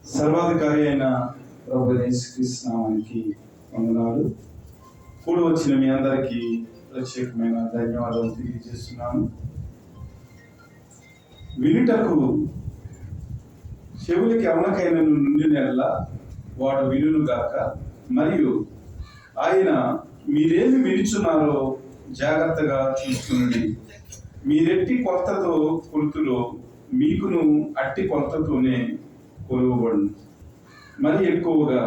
సర్వాధికారి అయిన ప్రభువైన యేసుక్రీస్తు నామానికి వందనాలు. కూడి వచ్చిన మీ అందరికీ ప్రత్యేకమైన ధన్యవాదాలు తెలియజేస్తున్నాను. వినుటకు చెవులకి అవనకైన నుండి నెల వాడు వినును గాక. మరియు ఆయన మీరేమి వినుచున్నారో జాగ్రత్తగా చూసుకుని మీరెట్టి కొలతతో కొలుతులో మీకును అట్టి కొలతతోనే కొలువబడును, మరి ఎక్కువగా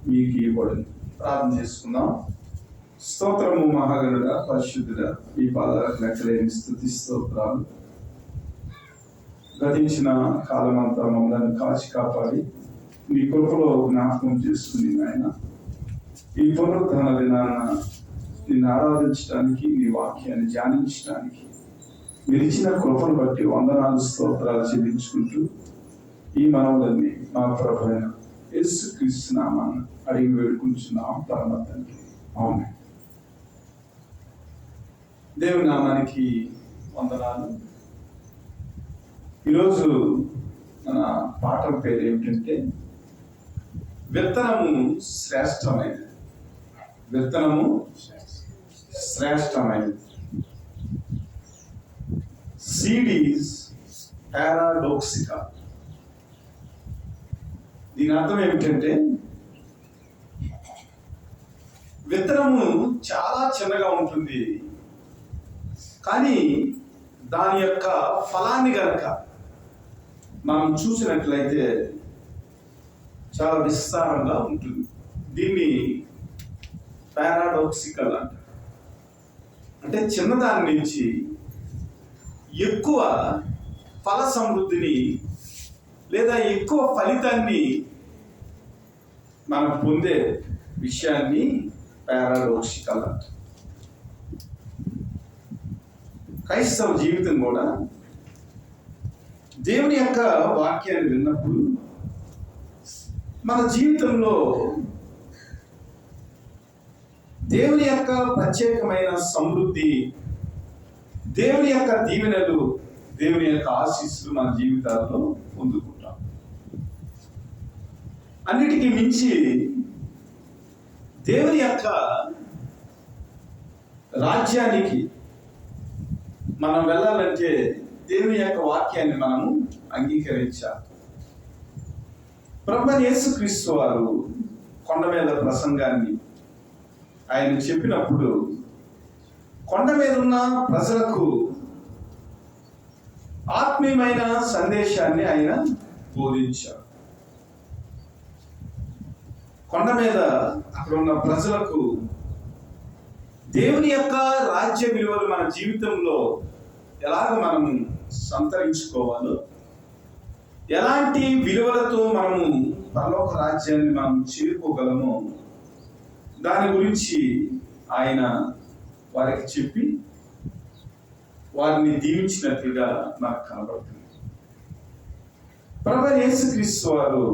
మీకు ఇవ్వబడును. ప్రార్థన చేసుకుందాం. స్తోత్రము మహాగణుడా, పరిశుద్ధుడా, మీ పాదాలకు లెక్కలేని స్తుతి స్తోత్రాలు. గతించిన కాలమంతా మమ్మల్ని కాచి కాపాడి మీ కృపలో జ్ఞాపకం చేసుకుని ఆయన ఈ పునరుద్ధరణ దినాన నిన్ను ఆరాధించడానికి, నీ వాక్యాన్ని ధ్యానించడానికి మీరు ఇచ్చిన కృపను బట్టి వందనాలు స్తోత్రాలు చెల్లించుకుంటూ ఈ మనవులన్నీ మా ప్రభువైన యేసుక్రీస్తు నామాన్ని అడిగి వేడుకుంటున్నాం పరమ తండ్రి. ఆమేన్. దేవుని నామానికి వందనాలు. ఈరోజు మన పాఠం పేరు ఏమిటంటే విత్తనము శ్రేష్టమైనది. విత్తనము శ్రేష్టమైనది. Seed is paradoxical. దీని అర్థం ఏమిటంటే విత్తనము చాలా చిన్నగా ఉంటుంది, కానీ దాని యొక్క ఫలాన్ని గనక మనం చూసినట్లయితే చాలా విస్తారంగా ఉంటుంది. దీన్ని పారాడాక్సికల్ అంటారు. అంటే చిన్నదాని నుంచి ఎక్కువ ఫల సమృద్ధిని లేదా ఎక్కువ ఫలితాన్ని మనం పొందే విషయాన్ని పారాడాక్సికల్ అంటారు. క్రైస్తవ జీవితం కూడా దేవుని యొక్క వాక్యాన్ని విన్నప్పుడు మన జీవితంలో దేవుని యొక్క ప్రత్యేకమైన సమృద్ధి, దేవుని యొక్క దీవెనలు, దేవుని యొక్క ఆశీస్సులు మన జీవితాల్లో పొందుకుంటాం. అన్నిటికీ మించి దేవుని యొక్క రాజ్యానికి మనం వెళ్ళాలంటే దేవుని యొక్క వాక్యాన్ని మనము అంగీకరించాలి. ప్రభువైన యేసుక్రీస్తు వారు కొండ మీద ప్రసంగాన్ని ఆయన చెప్పినప్పుడు కొండ మీద ఉన్న ప్రజలకు ఆత్మీయమైన సందేశాన్ని ఆయన బోధించారు. కొండ మీద అక్కడ ఉన్న ప్రజలకు దేవుని యొక్క రాజ్య విలువలు మన జీవితంలో ఎలాగ మనము సంతరించుకోవాలో, ఎలాంటి విలువలతో మనము పరలోక రాజ్యాన్ని మనం చేరుకోగలమో దాని గురించి ఆయన వారికి చెప్పి వారిని దీవించినట్లుగా నాకు కనబడుతుంది. ప్రభువైన యేసుక్రీస్తు వారు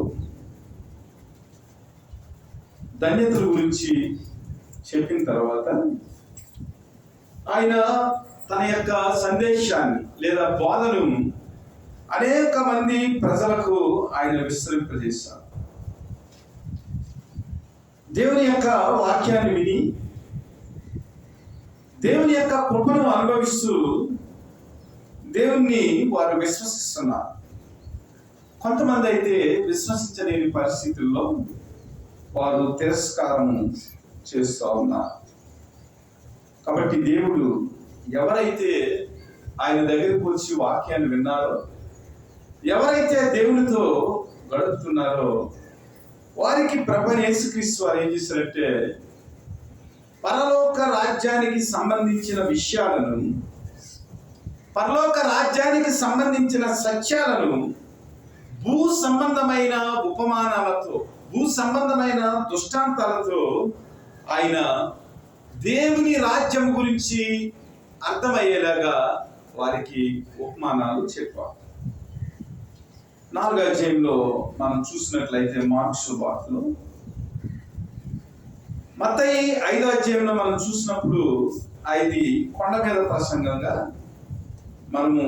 ధన్యతల గురించి చెప్పిన తర్వాత ఆయన తన యొక్క సందేశాన్ని లేదా బోధను అనేక మంది ప్రజలకు ఆయన విస్తరింపజేశారు. దేవుని యొక్క వాక్యాన్ని విని దేవుని యొక్క కృపను అనుభవిస్తూ దేవుణ్ణి వారు విశ్వసిస్తున్నారు. కొంతమంది అయితే విశ్వసించలేని పరిస్థితుల్లో వారు తిరస్కారం చేస్తూ ఉన్నారు. కాబట్టి దేవుడు ఎవరైతే ఆయన దగ్గరికి వచ్చి వాక్యాన్ని విన్నారో, ఎవరైతే దేవునితో గడుపుతున్నారో వారికి ప్రభువైన యేసుక్రీస్తు వారు ఏం చేశారంటే పరలోక రాజ్యానికి సంబంధించిన విషయాలను, పరలోక రాజ్యానికి సంబంధించిన సత్యాలను భూ సంబంధమైన ఉపమానాలతో, భూ సంబంధమైన దృష్టాంతాలతో ఆయన దేవుని రాజ్యం గురించి అర్థమయ్యేలాగా వారికి ఉపమానాలు చెప్పారు. 4వ అధ్యాయంలో మనం చూసినట్లయితే మార్కు సువార్తలో, మత్తయి 5వ అధ్యాయంలో మనం చూసినప్పుడు ఇది కొండ మీద ప్రసంగంగా మనము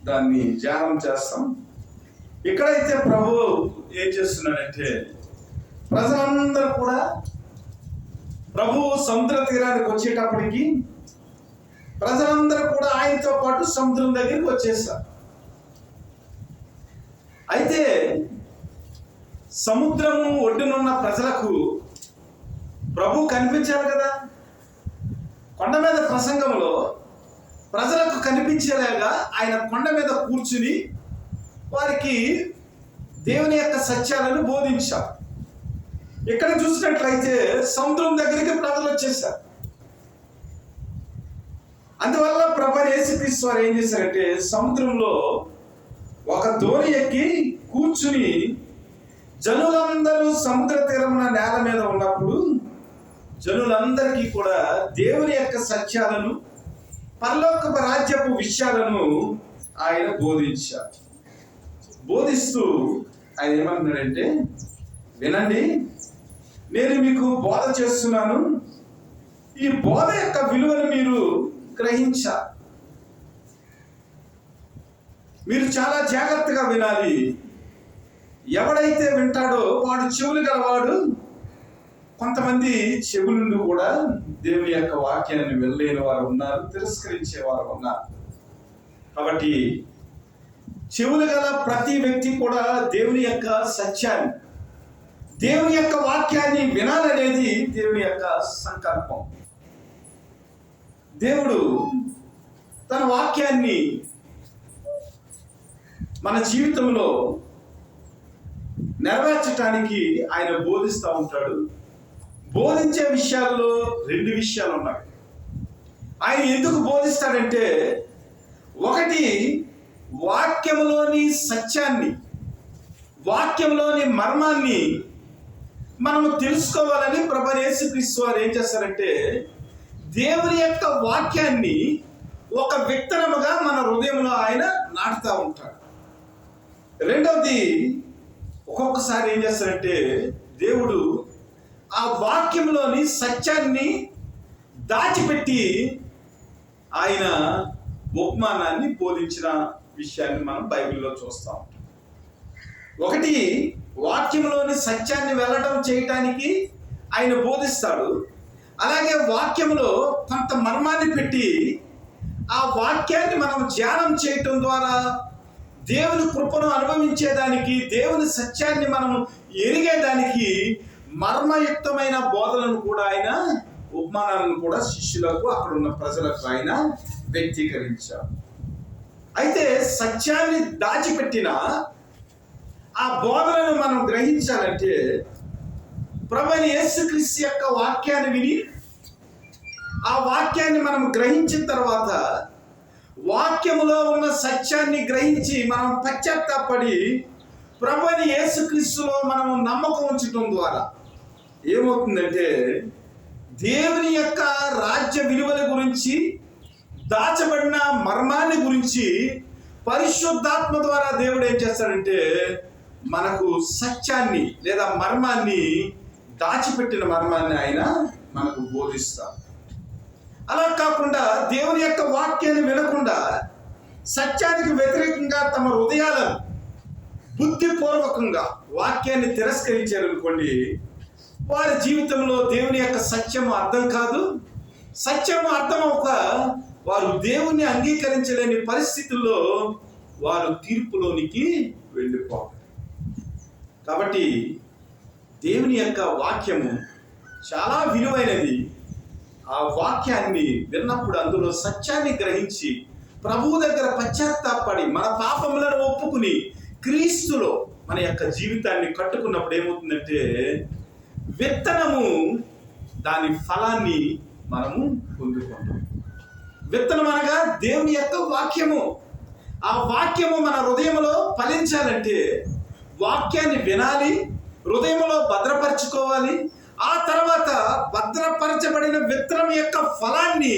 దాన్ని ధ్యానం చేస్తాం. ఇక్కడైతే ప్రభు ఏం చేస్తున్నాడంటే ప్రజలందరూ కూడా ప్రభు సముద్ర తీరానికి వచ్చేటప్పటికి ప్రజలందరూ కూడా ఆయనతో పాటు సముద్రం దగ్గరికి వచ్చేసారు. అయితే సముద్రము ఒడ్డునున్న ప్రజలకు ప్రభు కనిపించాలి కదా. కొండ మీద ప్రసంగంలో ప్రజలకు కనిపించేలాగా ఆయన కొండ మీద కూర్చుని వారికి దేవుని యొక్క సత్యాలను బోధించారు. ఇక్కడ చూసినట్లయితే సముద్రం దగ్గరికి ప్రజలు వచ్చేసారు. అందువల్ల ప్రభు యేసుక్రీస్తు వారు ఏం చేశారంటే సముద్రంలో ఒక దోణి ఎక్కి కూర్చుని జనులందరూ సముద్ర తీరమున నేల మీద ఉన్నప్పుడు జనులందరికీ కూడా దేవుని యొక్క సత్యాలను పరలోక రాజ్యపు విషయాలను ఆయన బోధించారు. బోధిస్తూ ఆయన ఏమంటున్నాడంటే, వినండి, నేను మీకు బోధ చేస్తున్నాను, ఈ బోధ యొక్క విలువను మీరు గ్రహించాలి, మీరు చాలా జాగ్రత్తగా వినాలి. ఎవడైతే వింటాడో వాడు చెవులు గలవాడు. కొంతమంది చెవులుండి కూడా దేవుని యొక్క వాక్యాన్ని వెళ్ళలేని వారు ఉన్నారు, తిరస్కరించే వారు ఉన్నారు. కాబట్టి చెవులు గల ప్రతి వ్యక్తి కూడా దేవుని యొక్క సత్యాన్ని, దేవుని యొక్క వాక్యాన్ని వినాలనేది దేవుని యొక్క సంకల్పం. దేవుడు తన వాక్యాన్ని మన జీవితంలో నెరవేర్చడానికి ఆయన బోధిస్తూ ఉంటాడు. బోధించే విషయాల్లో 2 విషయాలు ఉన్నాయి. ఆయన ఎందుకు బోధిస్తాడంటే, ఒకటి వాక్యంలోని సత్యాన్ని, వాక్యంలోని మర్మాన్ని మనము తెలుసుకోవాలని ప్రభు యేసుక్రీస్తు వారు ఏం చేస్తారంటే దేవుని యొక్క వాక్యాన్ని ఒక విత్తనముగా మన హృదయంలో ఆయన నాటుతూ ఉంటాడు. రెండవది, ఒక్కొక్కసారి ఏం చేస్తారంటే దేవుడు ఆ వాక్యంలోని సత్యాన్ని దాచిపెట్టి ఆయన ఉపమానాన్ని బోధించిన విషయాన్ని మనం బైబిల్లో చూస్తాం. ఒకటి, వాక్యంలోని సత్యాన్ని వెళ్ళడం చేయటానికి ఆయన బోధిస్తాడు. అలాగే వాక్యంలో కొంత మర్మాన్ని పెట్టి ఆ వాక్యాన్ని మనం ధ్యానం చేయటం ద్వారా దేవుని కృపను అనుభవించేదానికి, దేవుని సత్యాన్ని మనం ఎరిగేదానికి మర్మయుక్తమైన బోధనను కూడా ఆయన, ఉపమానాలను కూడా శిష్యులకు, అక్కడ ఉన్న ప్రజలకు ఆయన వ్యక్తీకరించారు. అయితే సత్యాన్ని దాచిపెట్టిన ఆ బోధనను మనం గ్రహించాలంటే ప్రభువైన యేసుక్రీస్తు యొక్క వాక్యాన్ని విని ఆ వాక్యాన్ని మనం గ్రహించిన తర్వాత వాక్యములో ఉన్న సత్యాన్ని గ్రహించి మనం పశ్చాత్తాపడి ప్రభువైన యేసుక్రీస్తులో మనం నమ్మకం ఉంచడం ద్వారా ఏమవుతుందంటే దేవుని యొక్క రాజ్య విలువల గురించి, దాచబడిన మర్మాన్ని గురించి పరిశుద్ధాత్మ ద్వారా దేవుడు ఏం చేస్తాడంటే మనకు సత్యాన్ని లేదా మర్మాన్ని, దాచిపెట్టిన మర్మాన్ని ఆయన మనకు బోధిస్తాడు. అలా కాకుండా దేవుని యొక్క వాక్యాన్ని వినకుండా సత్యానికి వ్యతిరేకంగా తమ హృదయాలను బుద్ధిపూర్వకంగా వాక్యాన్ని తిరస్కరించారనుకోండి, వారి జీవితంలో దేవుని యొక్క సత్యము అర్థం కాదు. సత్యము అర్థం అవ్వక వారు దేవుణ్ణి అంగీకరించలేని పరిస్థితుల్లో వారు తీర్పులోనికి వెళ్ళిపోతారు. కాబట్టి దేవుని యొక్క వాక్యము చాలా విలువైనది. ఆ వాక్యాన్ని విన్నప్పుడు అందులో సత్యాన్ని గ్రహించి ప్రభువు దగ్గర పశ్చాత్తాపడి మన పాపములను ఒప్పుకుని క్రీస్తులో మన యొక్క జీవితాన్ని కట్టుకున్నప్పుడు ఏమవుతుందంటే విత్తనము దాని ఫలాన్ని మనము పొందుకుంటాం. విత్తనం అనగా దేవుని యొక్క వాక్యము. ఆ వాక్యము మన హృదయంలో ఫలించాలంటే వాక్యాన్ని వినాలి, హృదయంలో భద్రపరచుకోవాలి. ఆ తర్వాత భద్రపరచబడిన విత్తనం యొక్క ఫలాన్ని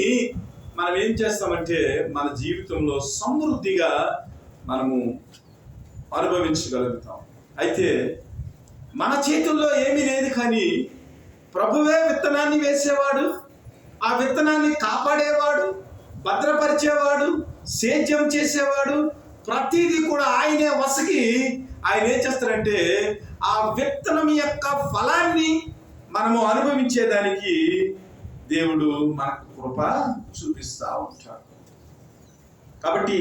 మనం ఏం చేస్తామంటే మన జీవితంలో సమృద్ధిగా మనము అనుభవించగలుగుతాం. అయితే మన చేతుల్లో ఏమీ లేదు, కానీ ప్రభువే విత్తనాన్ని వేసేవాడు, ఆ విత్తనాన్ని కాపాడేవాడు, భద్రపరిచేవాడు, సేద్యం చేసేవాడు. ప్రతిదీ కూడా ఆయనే వసకి ఆయన ఏం చేస్తారంటే ఆ విత్తనం యొక్క ఫలాన్ని మనము అనుభవించేదానికి దేవుడు మనకు కృప చూపిస్తూ ఉంటాడు. కాబట్టి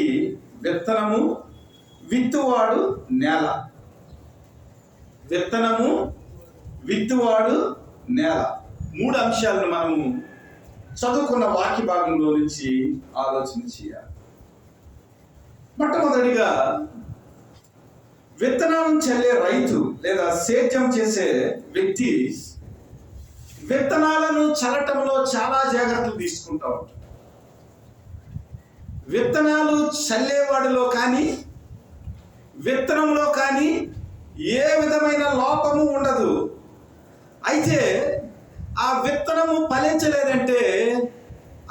విత్తనము, విత్తువాడు, నేల. విత్తనము, విత్తువాడు, నేల. 3 అంశాలను మనము చదువుకున్న వాక్య భాగంలో నుంచి ఆలోచన చేయాలి. మొట్టమొదటిగా విత్తనాలను చల్లే రైతు లేదా సేద్యం చేసే వ్యక్తి విత్తనాలను చల్లటంలో చాలా జాగ్రత్తలు తీసుకుంటూ ఉంటాడు. విత్తనాలు చల్లేవాడిలో కానీ విత్తనంలో కానీ ఏ విధమైన లోపము ఉండదు. అయితే ఆ విత్తనము ఫలించలేదంటే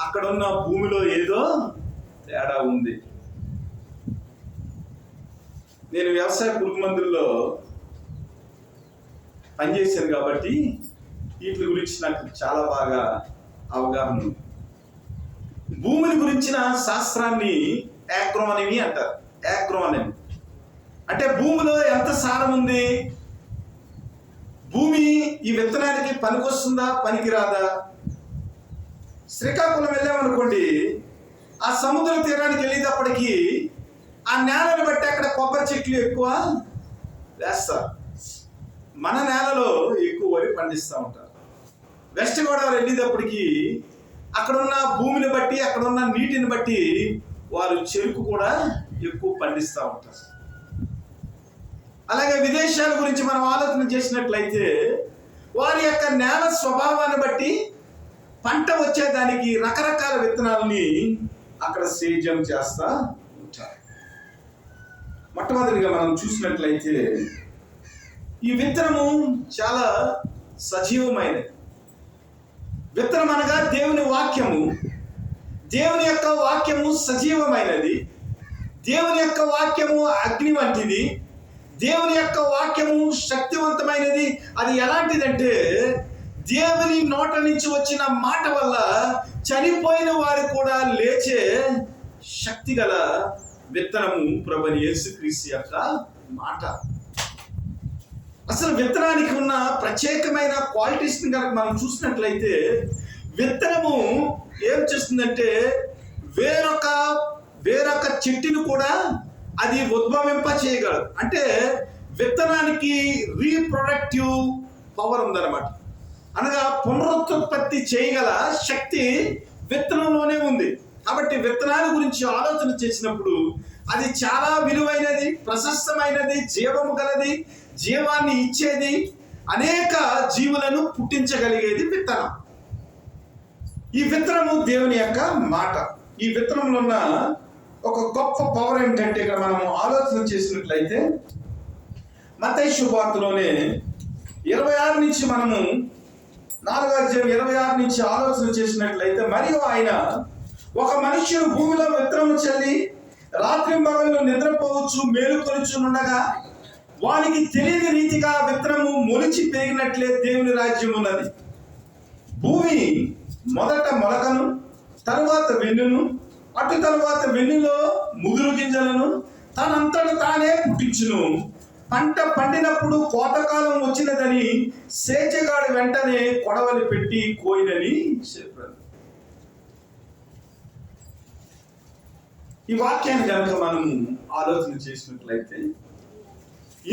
అక్కడున్న భూమిలో ఏదో తేడా ఉంది. నేను వ్యవసాయ పురుగు మందుల్లో పనిచేశాను కాబట్టి వీటి గురించి నాకు చాలా బాగా అవగాహన ఉంది. భూమిని గురించిన శాస్త్రాన్ని యాగ్రోనమీ అంటారు. యాగ్రోనమీ అంటే భూమిలో ఎంత సారం ఉంది, భూమి ఈ విత్తనానికి పనికొస్తుందా పనికిరాదా. శ్రీకాకుళం వెళ్ళామనుకోండి, ఆ సముద్ర తీరానికి వెళ్ళేటప్పటికి ఆ నేలను బట్టి అక్కడ కొబ్బరి చెట్లు ఎక్కువ వేస్తారు. మన నేలలో ఎక్కువ వరి పండిస్తూ ఉంటారు. వెస్ట్ గోదావరి వెళ్ళేటప్పటికి అక్కడున్న భూమిని బట్టి అక్కడున్న నీటిని బట్టి వారు చెరుకు కూడా ఎక్కువ పండిస్తూ ఉంటారు. అలాగే విదేశాల గురించి మనం ఆలోచన చేసినట్లయితే వారి యొక్క నేల స్వభావాన్ని బట్టి పంట వచ్చేదానికి రకరకాల విత్తనాలని అక్కడ సేద్యం చేస్తూ ఉంటారు. మొట్టమొదటిగా మనం చూసినట్లయితే ఈ విత్తనము చాలా సజీవమైనది. విత్తనం అనగా దేవుని వాక్యము. దేవుని యొక్క వాక్యము సజీవమైనది. దేవుని యొక్క వాక్యము అగ్ని వంటిది. దేవుని యొక్క వాక్యము శక్తివంతమైనది. అది ఎలాంటిదంటే దేవుని నోట నుంచి వచ్చిన మాట వల్ల చనిపోయిన వారు కూడా లేచే శక్తి గల విత్తనము ప్రభువైన యేసుక్రీస్తు యొక్క మాట. అసలు విత్తనానికి ఉన్న ప్రత్యేకమైన క్వాలిటీస్ని కనుక మనం చూసినట్లయితే విత్తనము ఏం చేస్తుందంటే వేరొక చెట్టును కూడా అది ఉద్భవింప చేయగలదు. అంటే విత్తనానికి రీప్రొడక్టివ్ పవర్ ఉందన్నమాట. అనగా పునరుత్పత్తి చేయగల శక్తి విత్తనంలోనే ఉంది. కాబట్టి విత్తనాల గురించి ఆలోచన చేసినప్పుడు అది చాలా విలువైనది, ప్రశస్తమైనది, జీవము గలది, జీవాన్ని ఇచ్చేది, అనేక జీవులను పుట్టించగలిగేది విత్తనం. ఈ విత్తనము దేవుని యొక్క మాట. ఈ విత్తనంలో ఉన్న ఒక గొప్ప పవర్ ఏంటంటే ఇక్కడ మనము ఆలోచన చేసినట్లయితే మత్తయి శుభవార్తలోనే 26 నుంచి మనము 4వ అధ్యాయం 26 నుంచి ఆలోచన చేసినట్లయితే, మరియు ఆయన ఒక మనుష్యుడు భూమిలో విత్తనము చల్లి రాత్రింబగళ్ళు నిద్రపోవచ్చు మేలుకొనుచునుండగా వానికి తెలియని రీతిగా విత్తనము మొలిచి పెరిగినట్లే దేవుని రాజ్యం ఉన్నది. భూమి మొదట మొలకను, తరువాత వెన్నును, అటు తరువాత వెన్నులో ముదురు గింజలను తనంతట తానే పుట్టించును. పంట పండినప్పుడు కోతకాలం వచ్చినదని సేచగాడు వెంటనే కొడవలి పెట్టి కోయినని చెప్పారు. ఈ వాక్యాన్ని కనుక మనం ఆలోచన చేసినట్లయితే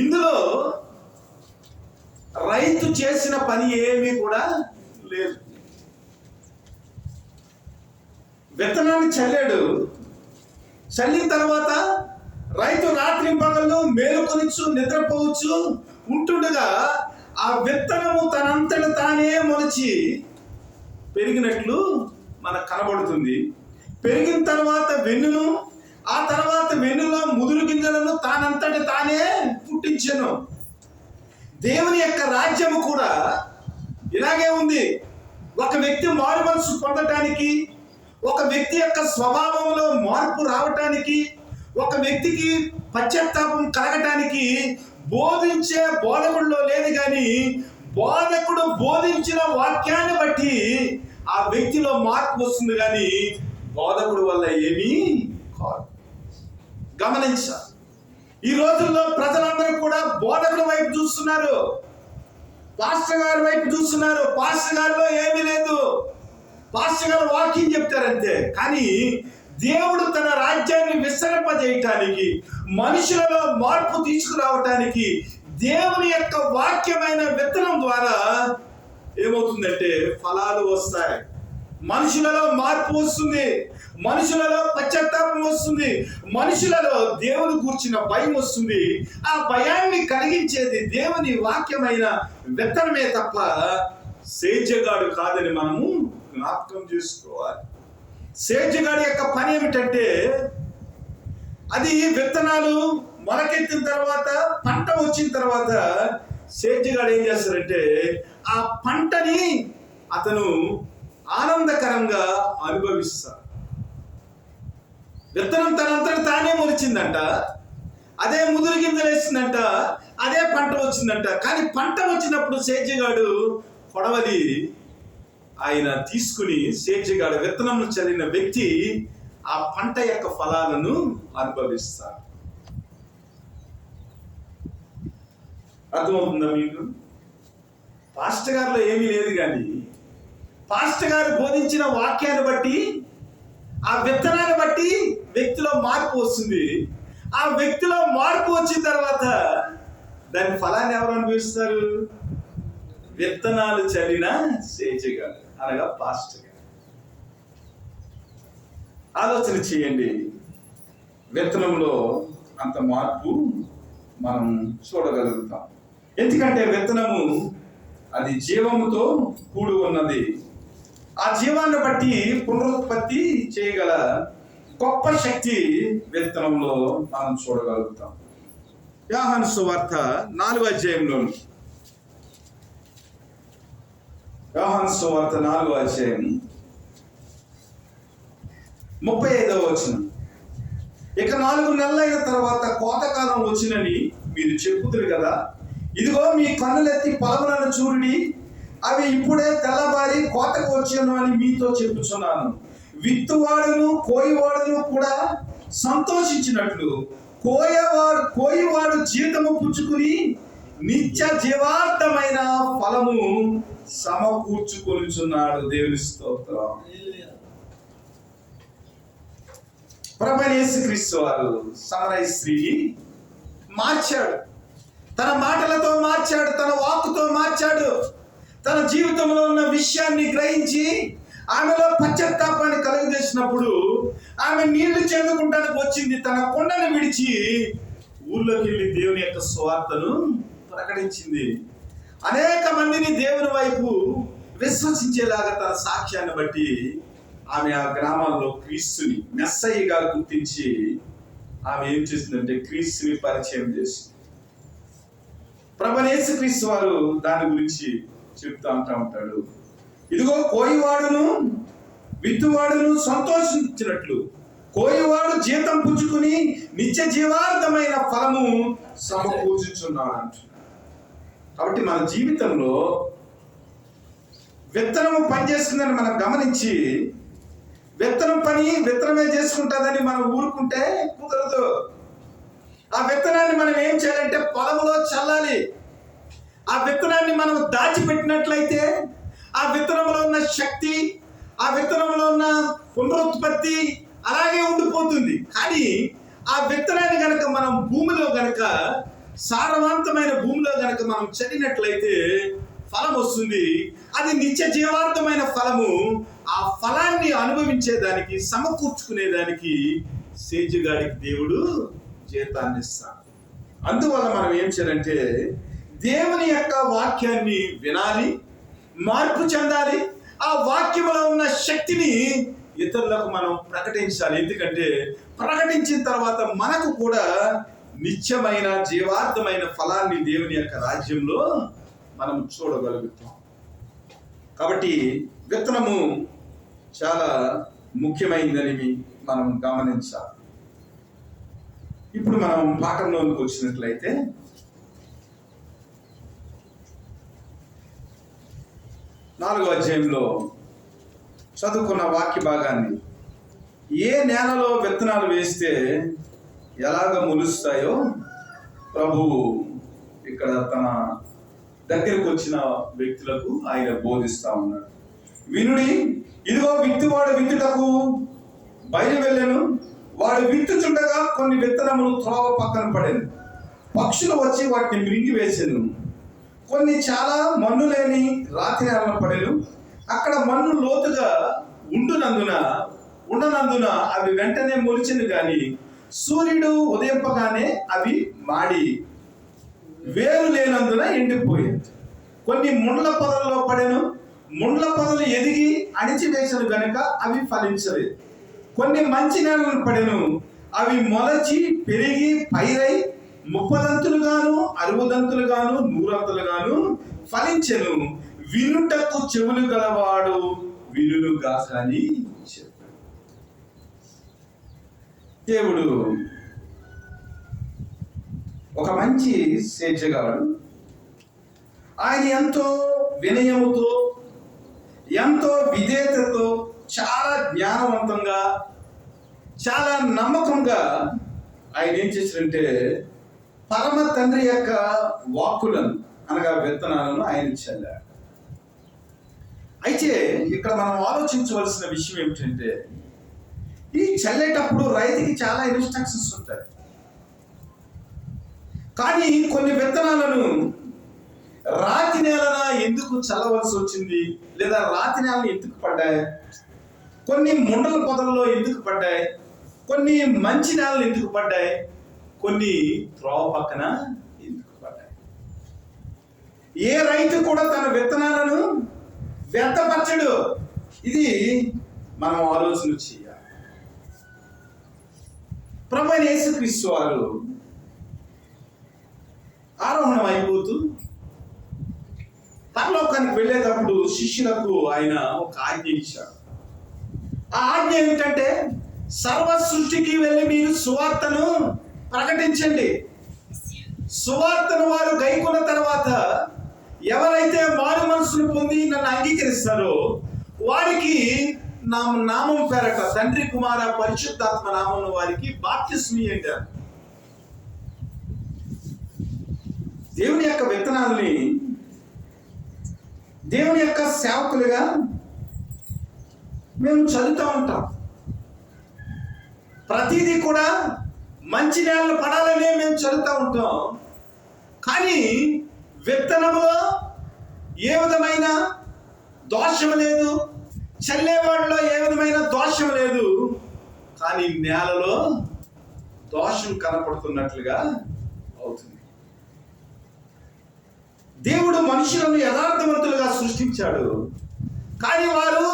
ఇందులో రైతు చేసిన పని ఏమీ కూడా లేదు. విత్తనాన్ని చల్లాడు. చల్లిన తర్వాత రైతు రాత్రి పగళ్ళు మేలుకొనిచ్చు నిద్రపోవచ్చు ఉంటుండగా ఆ విత్తనము తనంతట తానే మొలిచి పెరిగినట్లు మనకు కనబడుతుంది. పెరిగిన తర్వాత వెన్నును, ఆ తర్వాత వెన్నులో ముదురు గింజలను తానంతట తానే పుట్టించెను. దేవుని యొక్క రాజ్యము కూడా ఇలాగే ఉంది. ఒక వ్యక్తి మారు మనసు పొందటానికి, ఒక వ్యక్తి యొక్క స్వభావంలో మార్పు రావటానికి, ఒక వ్యక్తికి పశ్చాత్తాపం కలగటానికి బోధించే బోధకుడిలో లేదు, కానీ బోధకుడు బోధించిన వాక్యాన్ని బట్టి ఆ వ్యక్తిలో మార్పు వస్తుంది, కానీ బోధకుడు వల్ల ఏమీ కాదు. గమనించాలి. ఈ రోజుల్లో ప్రజలందరూ కూడా బోధకుల వైపు చూస్తున్నారు, పాస్టర్ గారి వైపు చూస్తున్నారు. పాస్టర్ గారిలో ఏమీ లేదు, పాస్టర్ గారు వాక్యం చెప్తారంతే. కానీ దేవుడు తన రాజ్యాన్ని విస్తరింపజేయటానికి, మనుషులలో మార్పు తీసుకురావటానికి దేవుని యొక్క వాక్యమైన విత్తనం ద్వారా ఏమవుతుందంటే ఫలాలు వస్తాయి. మనుషులలో మార్పు వస్తుంది, మనుషులలో పశ్చాత్తాపం వస్తుంది, మనుషులలో దేవుని గూర్చిన భయం వస్తుంది. ఆ భయాన్ని కలిగించేది దేవుని వాక్యమైన విత్తనమే తప్ప సేద్యగాడు కాదని మనము జ్ఞాపకం చేసుకోవాలి. సేద్యగాడి యొక్క పని ఏమిటంటే, అది విత్తనాలు మొలకెత్తిన తర్వాత, పంట వచ్చిన తర్వాత సేద్యగాడు ఏం చేస్తారంటే ఆ పంటని అతను ఆనందకరంగా అనుభవిస్తారు. విత్తనం తనంతట తానే మొలిచిందంట, అదే ముదురు గింజలు వేసిందంట, అదే పంట వచ్చిందంట. కానీ పంట వచ్చినప్పుడు సేద్యగాడు కొడవలి ఆయన తీసుకుని, సేద్యగాడు విత్తనం చల్లిన వ్యక్తి ఆ పంట యొక్క ఫలాలను అనుభవిస్తారు. అర్థమవుతుందా మీకు? పాస్టర్ గారిలో ఏమీ లేదు, కానీ పాస్టర్ గారు బోధించిన వాక్యాన్ని బట్టి, ఆ విత్తనాన్ని బట్టి వ్యక్తిలో మార్పు వస్తుంది. ఆ వ్యక్తిలో మార్పు వచ్చిన తర్వాత దాని ఫలాన్ని ఎవరు అనుభవిస్తారు? విత్తనాలు చల్లిన సేద్యగాడు, అనగా పాస్టర్ గారు. ఆలోచన చేయండి, విత్తనంలో అంత మార్పు మనం చూడగలుగుతాం. ఎందుకంటే విత్తనము అది జీవముతో కూడి ఉన్నది. ఆ జీవాన్ని బట్టి పునరుత్పత్తి చేయగల గొప్ప శక్తి విత్తనంలో మనం చూడగలుగుతాం. యోహాను సువార్త 4వ అధ్యాయంలో, యోహాను సువార్త 4వ అధ్యాయం 35వ వచనం. ఇక 4 నెలలైన తర్వాత కోతకాలం వచ్చినని మీరు చెప్పుదురు కదా, ఇదిగో మీ కన్నులెత్తి పొలములను చూడండి, అవి ఇప్పుడే తెల్లబారి కోతకు వచ్చాను అని మీతో చెప్పుచున్నాను. విత్తువాడును కోయివాడును కూడా సంతోషించినట్లు కోయివాడు జీతము పుచ్చుకుని నిత్య జీవార్థమైన ఫలము సమకూర్చుకొనుచున్నాడు. దేవుని స్తోత్రం. ప్రభువైన యేసుక్రీస్తు వారు సమరయ స్త్రీని మార్చాడు, తన మాటలతో మార్చాడు, తన వాక్కుతో మార్చాడు. తన జీవితంలో ఉన్న విషయాన్ని గ్రహించి ఆమెలో పశ్చాత్తాపాన్ని కలుగజేసినప్పుడు ఆమె నీళ్లు చెందుకుంటానికి వచ్చింది. తన కొండను విడిచి ఊర్లోకి వెళ్ళి దేవుని యొక్క సువార్తను ప్రకటించింది. అనేక మందిని దేవుని వైపు విశ్వసించేలాగా తన సాక్ష్యాన్ని బట్టి ఆమె ఆ గ్రామాల్లో క్రీస్తుని మెస్సయ్యగా గుర్తించి ఆమె ఏం చేసిందంటే క్రీస్తుని పరిచయం చేసింది. ప్రభువైన యేసుక్రీస్తు వారు దాని గురించి చెప్తూ ఉంటాడు. ఇదిగో కోయివాడును విత్తువాడును సంతోషించినట్లు కోయివాడు జీతం పుచ్చుకుని నిత్య జీవార్థమైన ఫలము సమకూర్చుచున్నాడు అంటున్నాడు. కాబట్టి మన జీవితంలో విత్తనము పనిచేస్తుందని మనం గమనించి, విత్తనం పని విత్తనమే చేసుకుంటుందని మనం ఊరుకుంటే కుదరదు. ఆ విత్తనాన్ని మనం ఏం చేయాలంటే పొలంలో చల్లాలి. ఆ విత్తనాన్ని మనం దాచిపెట్టినట్లయితే ఆ విత్తనంలో ఉన్న శక్తి, ఆ విత్తనంలో ఉన్న పునరుత్పత్తి అలాగే ఉండిపోతుంది. కానీ ఆ విత్తనాన్ని గనక మనం భూమిలో గనక, సారవంతమైన భూమిలో గనక మనం చల్లినట్లయితే ఫలం వస్తుంది. అది నిత్య జీవార్థమైన ఫలము. ఆ ఫలాన్ని అనుభవించేదానికి, సమకూర్చుకునేదానికి సేద్యగాడికి దేవుడు జీతాన్ని ఇస్తాడు. అందువల్ల మనం ఏం చేయాలంటే దేవుని యొక్క వాక్యాన్ని వినాలి, మార్పు చెందాలి. ఆ వాక్యంలో ఉన్న శక్తిని ఇతరులకు మనం ప్రకటించాలి. ఎందుకంటే ప్రకటించిన తర్వాత మనకు కూడా నిత్యమైన జీవార్థమైన ఫలాన్ని దేవుని యొక్క రాజ్యంలో మనం చూడగలుగుతాం. కాబట్టి విత్తనము చాలా ముఖ్యమైనదని మనం గమనించాలి. ఇప్పుడు మనం పాఠంలోకి వచ్చినట్లయితే, 4వ అధ్యాయంలో చదువుకున్న వాక్య భాగాన్ని, ఏ నేలలో విత్తనాలు వేస్తే ఎలాగ మొలుస్తాయో ప్రభువు ఇక్కడ తన దగ్గరకు వచ్చిన వ్యక్తులకు ఆయన బోధిస్తా ఉన్నాడు. వినుడి, ఇదిగో విత్తువాడు విత్తుటకు బయలు వెళ్ళాను. వాడు విత్తుచుండగా కొన్ని విత్తనములు త్రోవ పక్కన పడాను. పక్షులు వచ్చి వాటిని మింగి వేసాను. కొన్ని చాలా మన్ను లేని రాతి నేలన పడాను. అక్కడ మన్ను లోతుగా ఉండనందున అవి వెంటనే మొలిచెను, గాని సూర్యుడు ఉదయింపగానే అవి మాడి వేరు లేనందున ఎండిపోయింది. కొన్ని ముండ్ల పొదల్లో పడెను. ముండ్ల పొదలు ఎదిగి అణిచివేసను గనుక అవి ఫలించలేదు. కొన్ని మంచి నేలను పడెను. అవి మొలచి పెరిగి పైరై 30 దంతులుగాను 60 దంతులుగాను 100 దంతులుగాను ఫలించెను. వినుటకు చెవులు గలవాడు వినుగాక అని చెప్పాడు. దేవుడు ఒక మంచి సేద్యగాడు. ఆయన ఎంతో వినయముతో, ఎంతో విధేయతతో, చాలా జ్ఞానవంతంగా, చాలా నమ్మకంగా ఆయన ఏం చేశారంటే పరమ తండ్రి యొక్క వాక్కులను అనగా విత్తనాలను ఆయన చల్లాడు. అయితే ఇక్కడ మనం ఆలోచించవలసిన విషయం ఏమిటంటే, ఈ చల్లేటప్పుడు రైతుకి చాలా ఇన్స్ట్రక్షన్స్ ఉంటాయి. కానీ కొన్ని విత్తనాలను రాతి నేలన ఎందుకు చల్లవలసి వచ్చింది, లేదా రాతి నేలను ఎందుకు పడ్డాయి, కొన్ని ముండల పొదల్లో ఎందుకు పడ్డాయి, కొన్ని మంచి నేలలు ఎందుకు పడ్డాయి, కొన్ని త్రోవ పక్కన ఎందుకు పడ్డాయి? ఏ రైతు కూడా తన విత్తనాలను వ్యర్థపరచడు. ఇది మనం ఆలోచన చేయాలి. ప్రభువైన యేసుక్రీస్తు వారు ఆరోహణం అయిపోతూ పరలోకానికి వెళ్ళేటప్పుడు శిష్యులకు ఆయన ఒక ఆజ్ఞ ఇచ్చాడు. ఆ ఆజ్ఞ ఏమిటంటే, సర్వ సృష్టికి వెళ్ళి మీరు సువార్తను ప్రకటించండి. సువార్తను వారు గైకొన్న తర్వాత ఎవరైతే మారు మనసును పొంది నన్ను అంగీకరిస్తారో వారికి నా నామం పేరట తండ్రి కుమార పరిశుద్ధాత్మ నామం వారికి బాప్తిస్మం అంటారు. దేవుని యొక్క విత్తనాలని దేవుని యొక్క సేవకులుగా మేము చదువుతూ ఉంటాం. ప్రతిదీ కూడా మంచి నేలలు పడాలనే మేము చదువుతూ ఉంటాం. కానీ విత్తనములో ఏ విధమైన దోషం లేదు, చల్లేవాడిలో ఏ విధమైన దోషం లేదు. కానీ నేలలో దోషం కనపడుతున్నట్లుగా అవుతుంది. దేవుడు మనుషులను యథార్థవంతులుగా సృష్టించాడు. కానీ వారు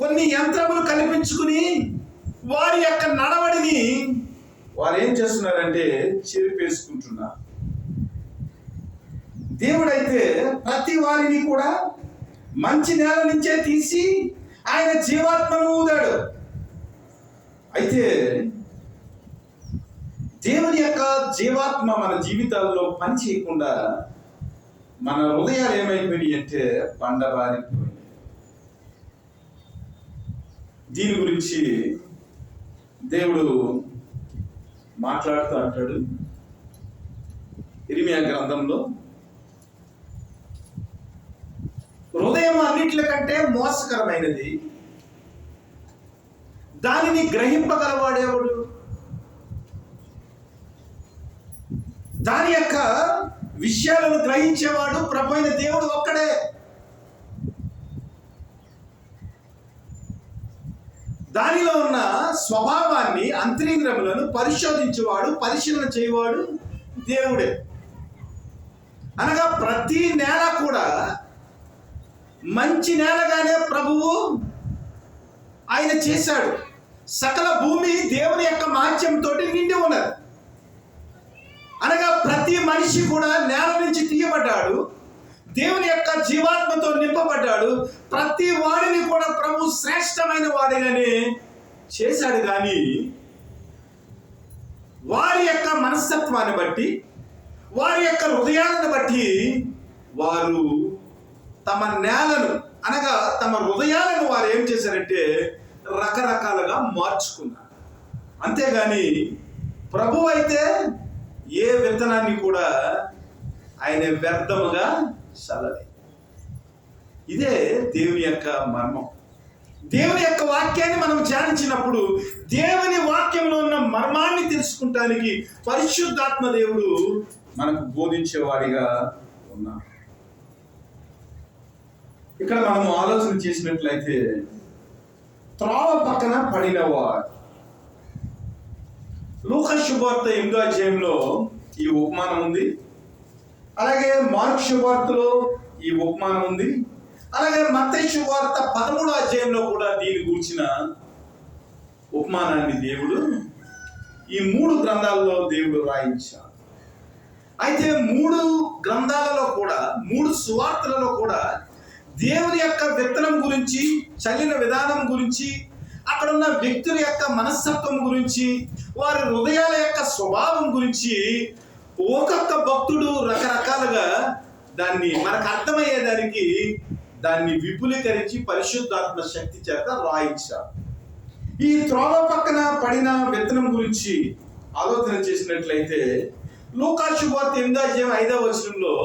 కొన్ని యంత్రములు కల్పించుకుని వారి యొక్క నడవడిని వారు ఏం చేస్తున్నారంటే చెరిపేసుకుంటున్నారు. దేవుడైతే ప్రతి వారిని కూడా మంచి నేల నుంచే తీసి ఆయన జీవాత్మను ఊదాడు. అయితే దేవుని యొక్క జీవాత్మ మన జీవితాల్లో పని చేయకుండా మన హృదయాలు ఏమైపోయినాయి అంటే బండబారిపోయినాయి. దీని గురించి దేవుడు మాట్లాడుతూ అంటాడు ఇర్మియా గ్రంథంలో, హృదయం అన్నిట్లకంటే మోసకరమైనది, దానిని గ్రహింపగలవాడేవాడు? దాని యొక్క విషయాలను గ్రహించేవాడు ప్రభువైన దేవుడు ఒక్కడే. దానిలో ఉన్న స్వభావాన్ని, అంతరింద్రియములను పరిశోధించేవాడు, పరిశీలన చేయవాడు దేవుడే. అనగా ప్రతి నేల కూడా మంచి నేలగానే ప్రభువు ఆయన చేశాడు. సకల భూమి దేవుని యొక్క మహత్యంతో నిండి ఉన్నది. అనగా ప్రతి మనిషి కూడా నేల నుంచి తీయబడ్డాడు, దేవుని యొక్క జీవాత్మతో నింపబడ్డాడు. ప్రతి వాడిని కూడా ప్రభు శ్రేష్టమైన వాడిగానే చేశాడు. కానీ వారి యొక్క మనస్తత్వాన్ని బట్టి, వారి యొక్క హృదయాలను బట్టి వారు తమ నేలను అనగా తమ హృదయాలను వారు ఏం చేశారంటే రకరకాలుగా మార్చుకున్నారు. అంతేగాని ప్రభు అయితే ఏ విత్తనాన్ని కూడా ఆయన వ్యర్థముగా చల్లలేదు. ఇదే దేవుని యొక్క మర్మం. దేవుని యొక్క వాక్యాన్ని మనం ధ్యానించినప్పుడు దేవుని వాక్యంలో ఉన్న మర్మాన్ని తెలుసుకుంటానికి పరిశుద్ధాత్మ దేవుడు మనకు బోధించేవాడిగా ఉన్నాడు. ఇక్కడ మనము ఆలోచన చేసినట్లయితే త్రోవ పక్కన పడినవాడు. లూకా శుభవార్త 8వ అధ్యాయంలో ఈ ఉపమానం ఉంది. అలాగే మార్కు శుభవార్తలో ఈ ఉపమానం ఉంది. అలాగే మత్తయి శుభవార్త 13వ అధ్యాయంలో కూడా దీని గురించిన ఉపమానాన్ని దేవుడు ఈ 3 గ్రంథాలలో దేవుడు రాయించాడు. అయితే 3 గ్రంథాలలో కూడా 3 సువార్తలలో కూడా దేవుని యొక్క విత్తనం గురించి, చల్లిన విధానం గురించి, అక్కడ ఉన్న వ్యక్తుల యొక్క మనస్తత్వం గురించి, వారి హృదయాల యొక్క స్వభావం గురించి ఒక్కొక్క భక్తుడు రకరకాలుగా దాన్ని మనకు అర్థమయ్యేదానికి దాన్ని విపులీకరించి పరిశుద్ధాత్మ శక్తి చేత రాయించారు. ఈ త్రోవ పక్కన పడిన విత్తనం గురించి ఆలోచన చేసినట్లయితే లూకా శుభవార్త 8వ అధ్యాయం 5వ వచనంలో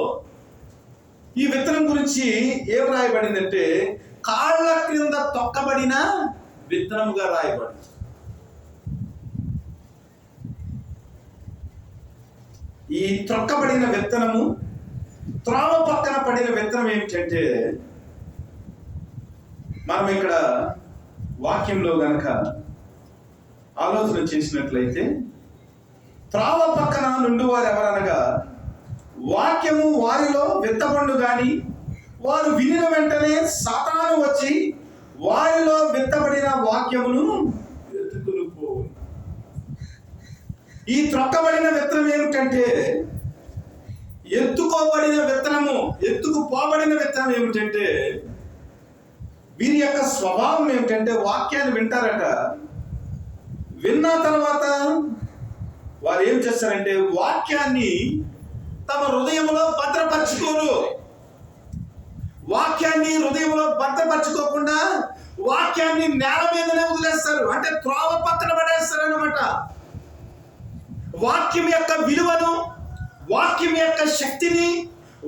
ఈ విత్తనం గురించి ఏం రాయబడిందంటే కాళ్ళ క్రింద తొక్కబడిన విత్తనముగా రాయబడింది. ఈ తొక్కబడిన విత్తనము, త్రోవ పక్కన పడిన విత్తనం ఏమిటంటే, మనం ఇక్కడ వాక్యంలో గనక ఆలోచన చేసినట్లయితే త్రోవ పక్కన నుండి వారు ఎవరనగా వాక్యము వారిలో విత్తబడు గాని వారు వినిన వెంటనే సాతాను వచ్చి వారిలో విత్తబడిన వాక్యమును ఎత్తుకుని పోవు. ఈ త్రొక్కబడిన విత్తనం ఏమిటంటే, ఎత్తుకోబడిన విత్తనము, ఎత్తుకుపోబడిన విత్తనం ఏమిటంటే, వీరి యొక్క స్వభావం ఏమిటంటే వాక్యాన్ని వింటారట. విన్న తర్వాత వారు ఏం చేస్తారంటే వాక్యాన్ని తమ హృదయంలో భద్రపరచుకోరు. వాక్యాన్ని హృదయంలో భద్రపరచుకోకుండా వాక్యాన్ని నేల మీదనే వదిలేస్తారు. అంటే త్రోవ పక్కన పడేస్తారు అన్నమాట. వాక్యం యొక్క విలువను, వాక్యం యొక్క శక్తిని,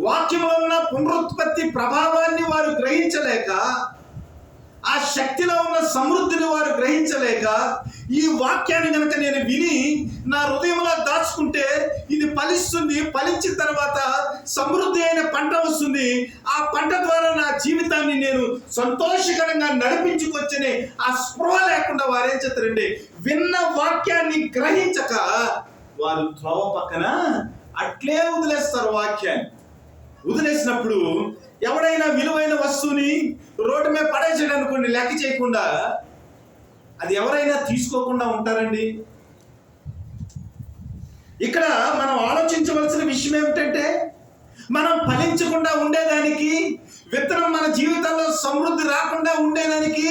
వాక్యంలో ఉన్న పునరుత్పత్తి ప్రభావాన్ని వారు గ్రహించలేక, ఆ శక్తిలో ఉన్న సమృద్ధిని వారు గ్రహించలేక, ఈ వాక్యాన్ని కనుక నేను విని నా హృదయంలో దాచుకుంటే ఇది ఫలిస్తుంది, ఫలించిన తర్వాత సమృద్ధి అయిన పంట వస్తుంది, ఆ పంట ద్వారా నా జీవితాన్ని నేను సంతోషకరంగా నడిపించుకొచ్చని ఆ స్పృహ లేకుండా వారు ఏం చేస్తారంటే విన్న వాక్యాన్ని గ్రహించక వారు త్రోవ పక్కన అట్లే వదిలేస్తారు. వాక్యాన్ని వదిలేసినప్పుడు ఎవడైనా విలువైన వస్తువుని రోడ్డు మీద పడేసాడు అనుకోండి, లెక్క చేయకుండా, అది ఎవరైనా తీసుకోకుండా ఉంటారండి? ఇక్కడ మనం ఆలోచించవలసిన విషయం ఏమిటంటే, మనం ఫలించకుండా ఉండేదానికి, విత్తనం మన జీవితంలో సమృద్ధి రాకుండా ఉండేదానికి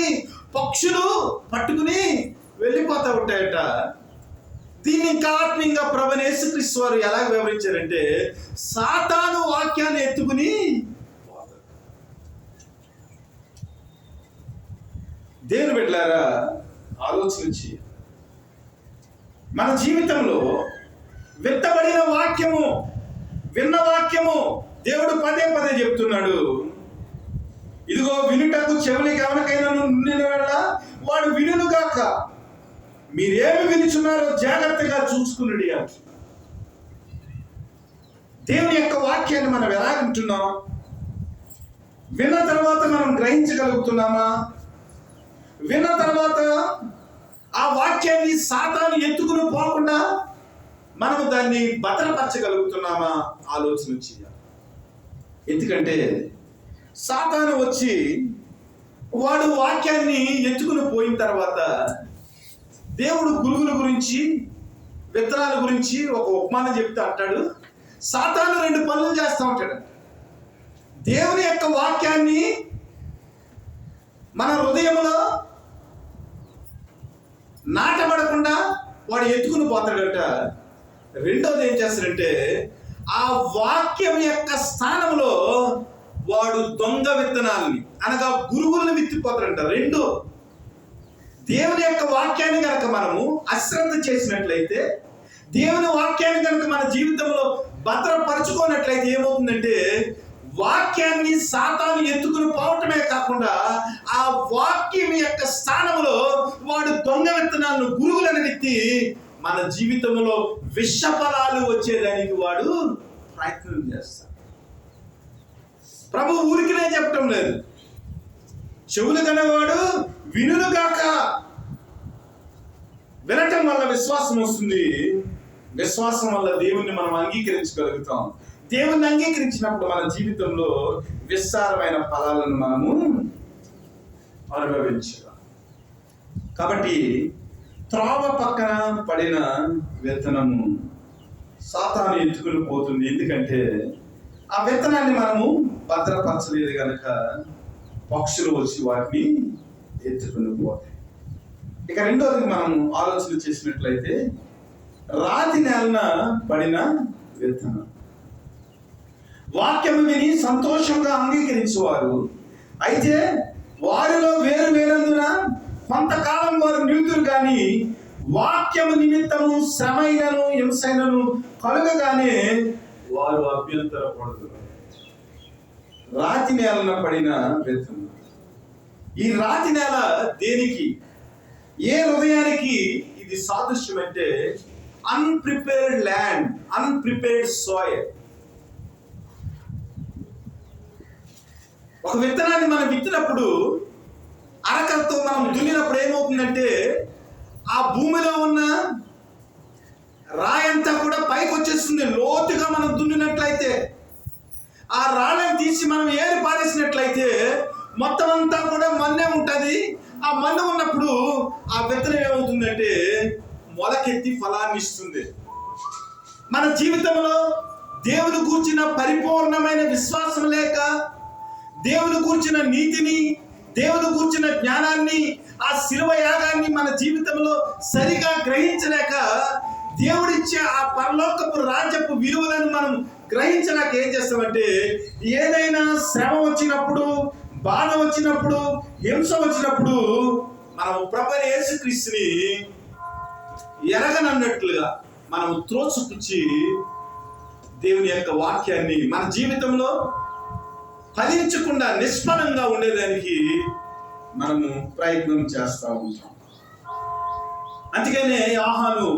పక్షులు పట్టుకుని వెళ్ళిపోతూ ఉంటాయట. దీన్ని ఇంకా ఆత్మీయంగా ప్రభువైన యేసుక్రీస్తు వారు ఎలా వివరించారంటే, సాతాను వాక్యాన్ని ఎత్తుకుని దేవుని బిడ్డలారా ఆలోచించి మన జీవితంలో విత్తబడిన వాక్యము, విన్న వాక్యము దేవుడు పదే పదే చెప్తున్నాడు. ఇదిగో వినుటకు చెవులకి ఎవరికైనా నుండిన వేళ వాడు వినుగాక, మీరేమి వినుచున్నారో జాగ్రత్తగా చూసుకునుడి. దేవుని యొక్క వాక్యాన్ని మనం ఎలా వింటున్నాం? విన్న తర్వాత మనం గ్రహించగలుగుతున్నామా? విన్న తర్వాత ఆ వాక్యాన్ని సాతాను ఎత్తుకుని పోకుండా మనము దాన్ని భద్రపరచగలుగుతున్నామా? ఆలోచన చేయాలి. ఎందుకంటే సాతాను వచ్చి వాడు వాక్యాన్ని ఎత్తుకుని పోయిన తర్వాత దేవుడు గురుగుల గురించి, విత్తనాల గురించి ఒక ఉపమానం చెప్తే అంటాడు, సాతాను 2 పనులు చేస్తూ ఉంటాడు. దేవుని యొక్క వాక్యాన్ని మన హృదయంలో నాటబడకుండా వాడు ఎత్తుకుని పోతాడట. రెండోది ఏం చేస్తాడంటే, ఆ వాక్యం యొక్క స్థానంలో వాడు దొంగ విత్తనాలని, అనగా గురుగులను విత్తిపోతాడంట. 2, దేవుని యొక్క వాక్యాన్ని కనుక మనము అశ్రద్ధ చేసినట్లయితే, దేవుని వాక్యాన్ని కనుక మన జీవితంలో భద్రపరచుకోనట్లయితే ఏమవుతుందంటే వాక్యాన్ని సాతాను ఎత్తుకుని పోవటమే కాకుండా ఆ వాక్యం యొక్క స్థానంలో వాడు దొంగ విత్తనాలను గురుగులను ఎత్తి మన జీవితంలో విషఫలాలు వచ్చేదానికి వాడు ప్రయత్నం చేస్తాడు. ప్రభు ఊరికినే చెప్పటం లేదు, చెవులు కనవాడు వినుగాక. వినటం వల్ల విశ్వాసం వస్తుంది, విశ్వాసం వల్ల దేవుణ్ణి మనం అంగీకరించగలుగుతాం. దేవుణ్ణి అంగీకరించినప్పుడు మన జీవితంలో విస్తారమైన ఫలాలను మనము అనుభవించాలి. కాబట్టి త్రోవ పక్కన పడిన విత్తనము సాతాను ఎత్తుకుని పోతుంది. ఎందుకంటే ఆ విత్తనాన్ని మనము భద్రపరచలేదు కనుక పక్షులు వచ్చి వాటిని ఎత్తుకుని పోతాయి. ఇక రెండోది మనం ఆలోచన చేసినట్లయితే రాతి నేలన పడిన విత్తనం. వాక్యము విని సంతోషంగా అంగీకరించేవారు, అయితే వారిలో వేరు వేరందున కొంతకాలం వారు నిలుతురు కానీ వాక్యము నిమిత్తము శ్రమైనను హింసైనను కలుగగానే వారు అభ్యంతరపడదు. రాతి నేలన పడిన విత్తనం. ఈ రాతి నేల దేనికి, ఏ హృదయానికి ఇది సాదృశ్యం అంటే అన్ప్రిపేర్డ్ ల్యాండ్, అన్ప్రిపేర్డ్ సాయిల్. ఒక విత్తనాన్ని మనం విత్తినప్పుడు అరకలతో మనం దున్నినప్పుడు ఏమవుతుందంటే ఆ భూమిలో ఉన్న రాయంతా కూడా పైకి వచ్చేస్తుంది. లోతుగా మనం దున్నినట్లయితే ఆ రాళ్ళని తీసి మనం ఏరి పారేసినట్లయితే మొత్తం అంతా కూడా మన్నే ఉంటుంది. ఆ మన్ను ఉన్నప్పుడు ఆ విత్తనం ఏమవుతుందంటే మొలకెత్తి ఫలాన్ని ఇస్తుంది. మన జీవితంలో దేవుని గూర్చిన పరిపూర్ణమైన విశ్వాసం లేక, దేవుని గూర్చిన నీతిని, దేవుని గూర్చిన జ్ఞానాన్ని, ఆ శిలువ యాగాన్ని మన జీవితంలో సరిగా గ్రహించలేక, దేవుడిచ్చే ఆ పరలోకపు రాజ్యపు విలువలను మనం గ్రహించలేక ఏం చేస్తామంటే ఏదైనా శ్రమ వచ్చినప్పుడు, బాధ వచ్చినప్పుడు, హింస వచ్చినప్పుడు మనం ప్రభువైన యేసుక్రీస్తుని ఎరగనన్నట్లుగా మనం త్రోసిపుచ్చి దేవుని యొక్క వాక్యాన్ని మన జీవితంలో ఫలించకుండా నిష్ఫలంగా ఉండేదానికి మనము ప్రయత్నం చేస్తూ ఉంటాం. అందుకనే యోహాను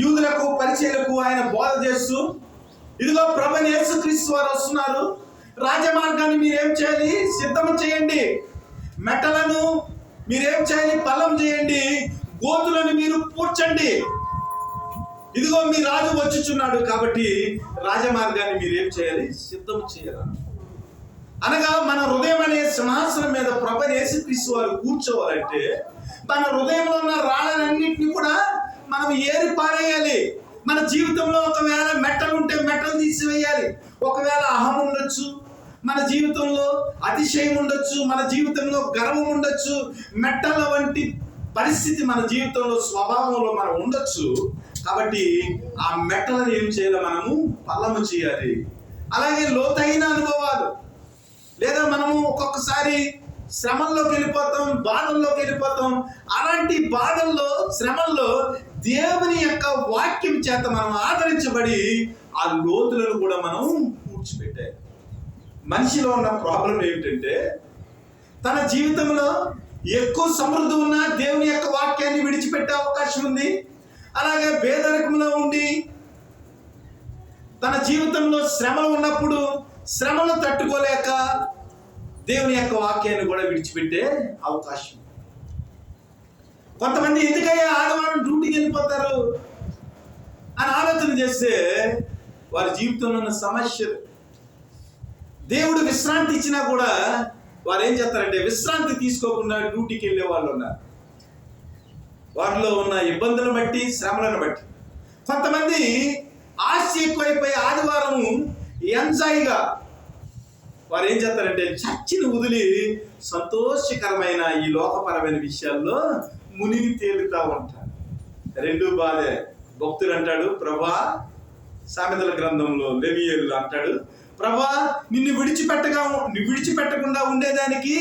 యూదులకు పరిచయులకు ఆయన బోధ చేస్తూ, ఇదిగో ప్రభువైన యేసుక్రీస్తు వారు వస్తున్నారు, రాజమార్గాన్ని మీరేం చేయాలి, సిద్ధం చేయండి, మెట్టలను మీరేం చేయాలి, పల్లం చేయండి, గోతులను మీరు పూడ్చండి, ఇదిగో మీ రాజు వచ్చుచున్నాడు కాబట్టి రాజమార్గాన్ని మీరేం చేయాలి, సిద్ధం చేయాలి. అనగా మన హృదయం అనే సింహాసనం మీద ప్రభువైన యేసుక్రీస్తు వారు కూర్చోవాలంటే మన హృదయంలో ఉన్న రాళ్ళన్నింటినీ కూడా మనం ఏరి పారేయాలి. మన జీవితంలో ఒకవేళ మెట్టలు ఉంటే మెట్టలు తీసివేయాలి. ఒకవేళ అహం ఉండొచ్చు, మన జీవితంలో అతిశయం ఉండొచ్చు, మన జీవితంలో గర్వం ఉండొచ్చు, మెట్టల వంటి పరిస్థితి మన జీవితంలో స్వభావంలో మనం ఉండొచ్చు. కాబట్టి ఆ మెట్టలను ఏం చేయాలి, మనము పల్లము చేయాలి. అలాగే లోతైన అనుభవాలు, లేదా మనము ఒక్కొక్కసారి శ్రమల్లోకి వెళ్ళిపోతాం, బాధల్లోకి వెళ్ళిపోతాం. అలాంటి బాధల్లో, శ్రమల్లో దేవుని యొక్క వాక్యం చేత మనం ఆదరించబడి ఆ లోతులను కూడా మనం పూడ్చిపెట్టాలి. మనిషిలో ఉన్న ప్రాబ్లం ఏమిటంటే తన జీవితంలో ఎక్కువ సమృద్ధి ఉన్న దేవుని యొక్క వాక్యాన్ని విడిచిపెట్టే అవకాశం ఉంది. అలాగే పేదరికంలో ఉండి తన జీవితంలో శ్రమలు ఉన్నప్పుడు శ్రమలు తట్టుకోలేక దేవుని యొక్క వాక్యాన్ని కూడా విడిచిపెట్టే అవకాశం. కొంతమంది ఎందుకయ్యా ఆదివారం డ్యూటీకి వెళ్ళిపోతారు అని ఆలోచన చేస్తే వారి జీవితంలో ఉన్న సమస్యలు, దేవుడు విశ్రాంతి ఇచ్చినా కూడా వారు ఏం చేస్తారంటే విశ్రాంతి తీసుకోకుండా డ్యూటీకి వెళ్ళే వాళ్ళు ఉన్నారు. వారిలో ఉన్న ఇబ్బందులను బట్టి, శ్రమలను బట్టి. కొంతమంది ఆశ ఎక్కువైపోయి ఆదివారం ఎంజాయ్గా వారు ఏం చేస్తారంటే చర్చిని వదిలి సంతోషకరమైన ఈ లోకపరమైన విషయాల్లో మునిగి తేలుతా ఉంటారు. రెండు బాధే. భక్తుడు అంటాడు, ప్రభా, సామెతల గ్రంథంలో లెవీయులు అంటాడు, ప్రభా నిన్ను విడిచిపెట్టకుండా ఉండేదానికి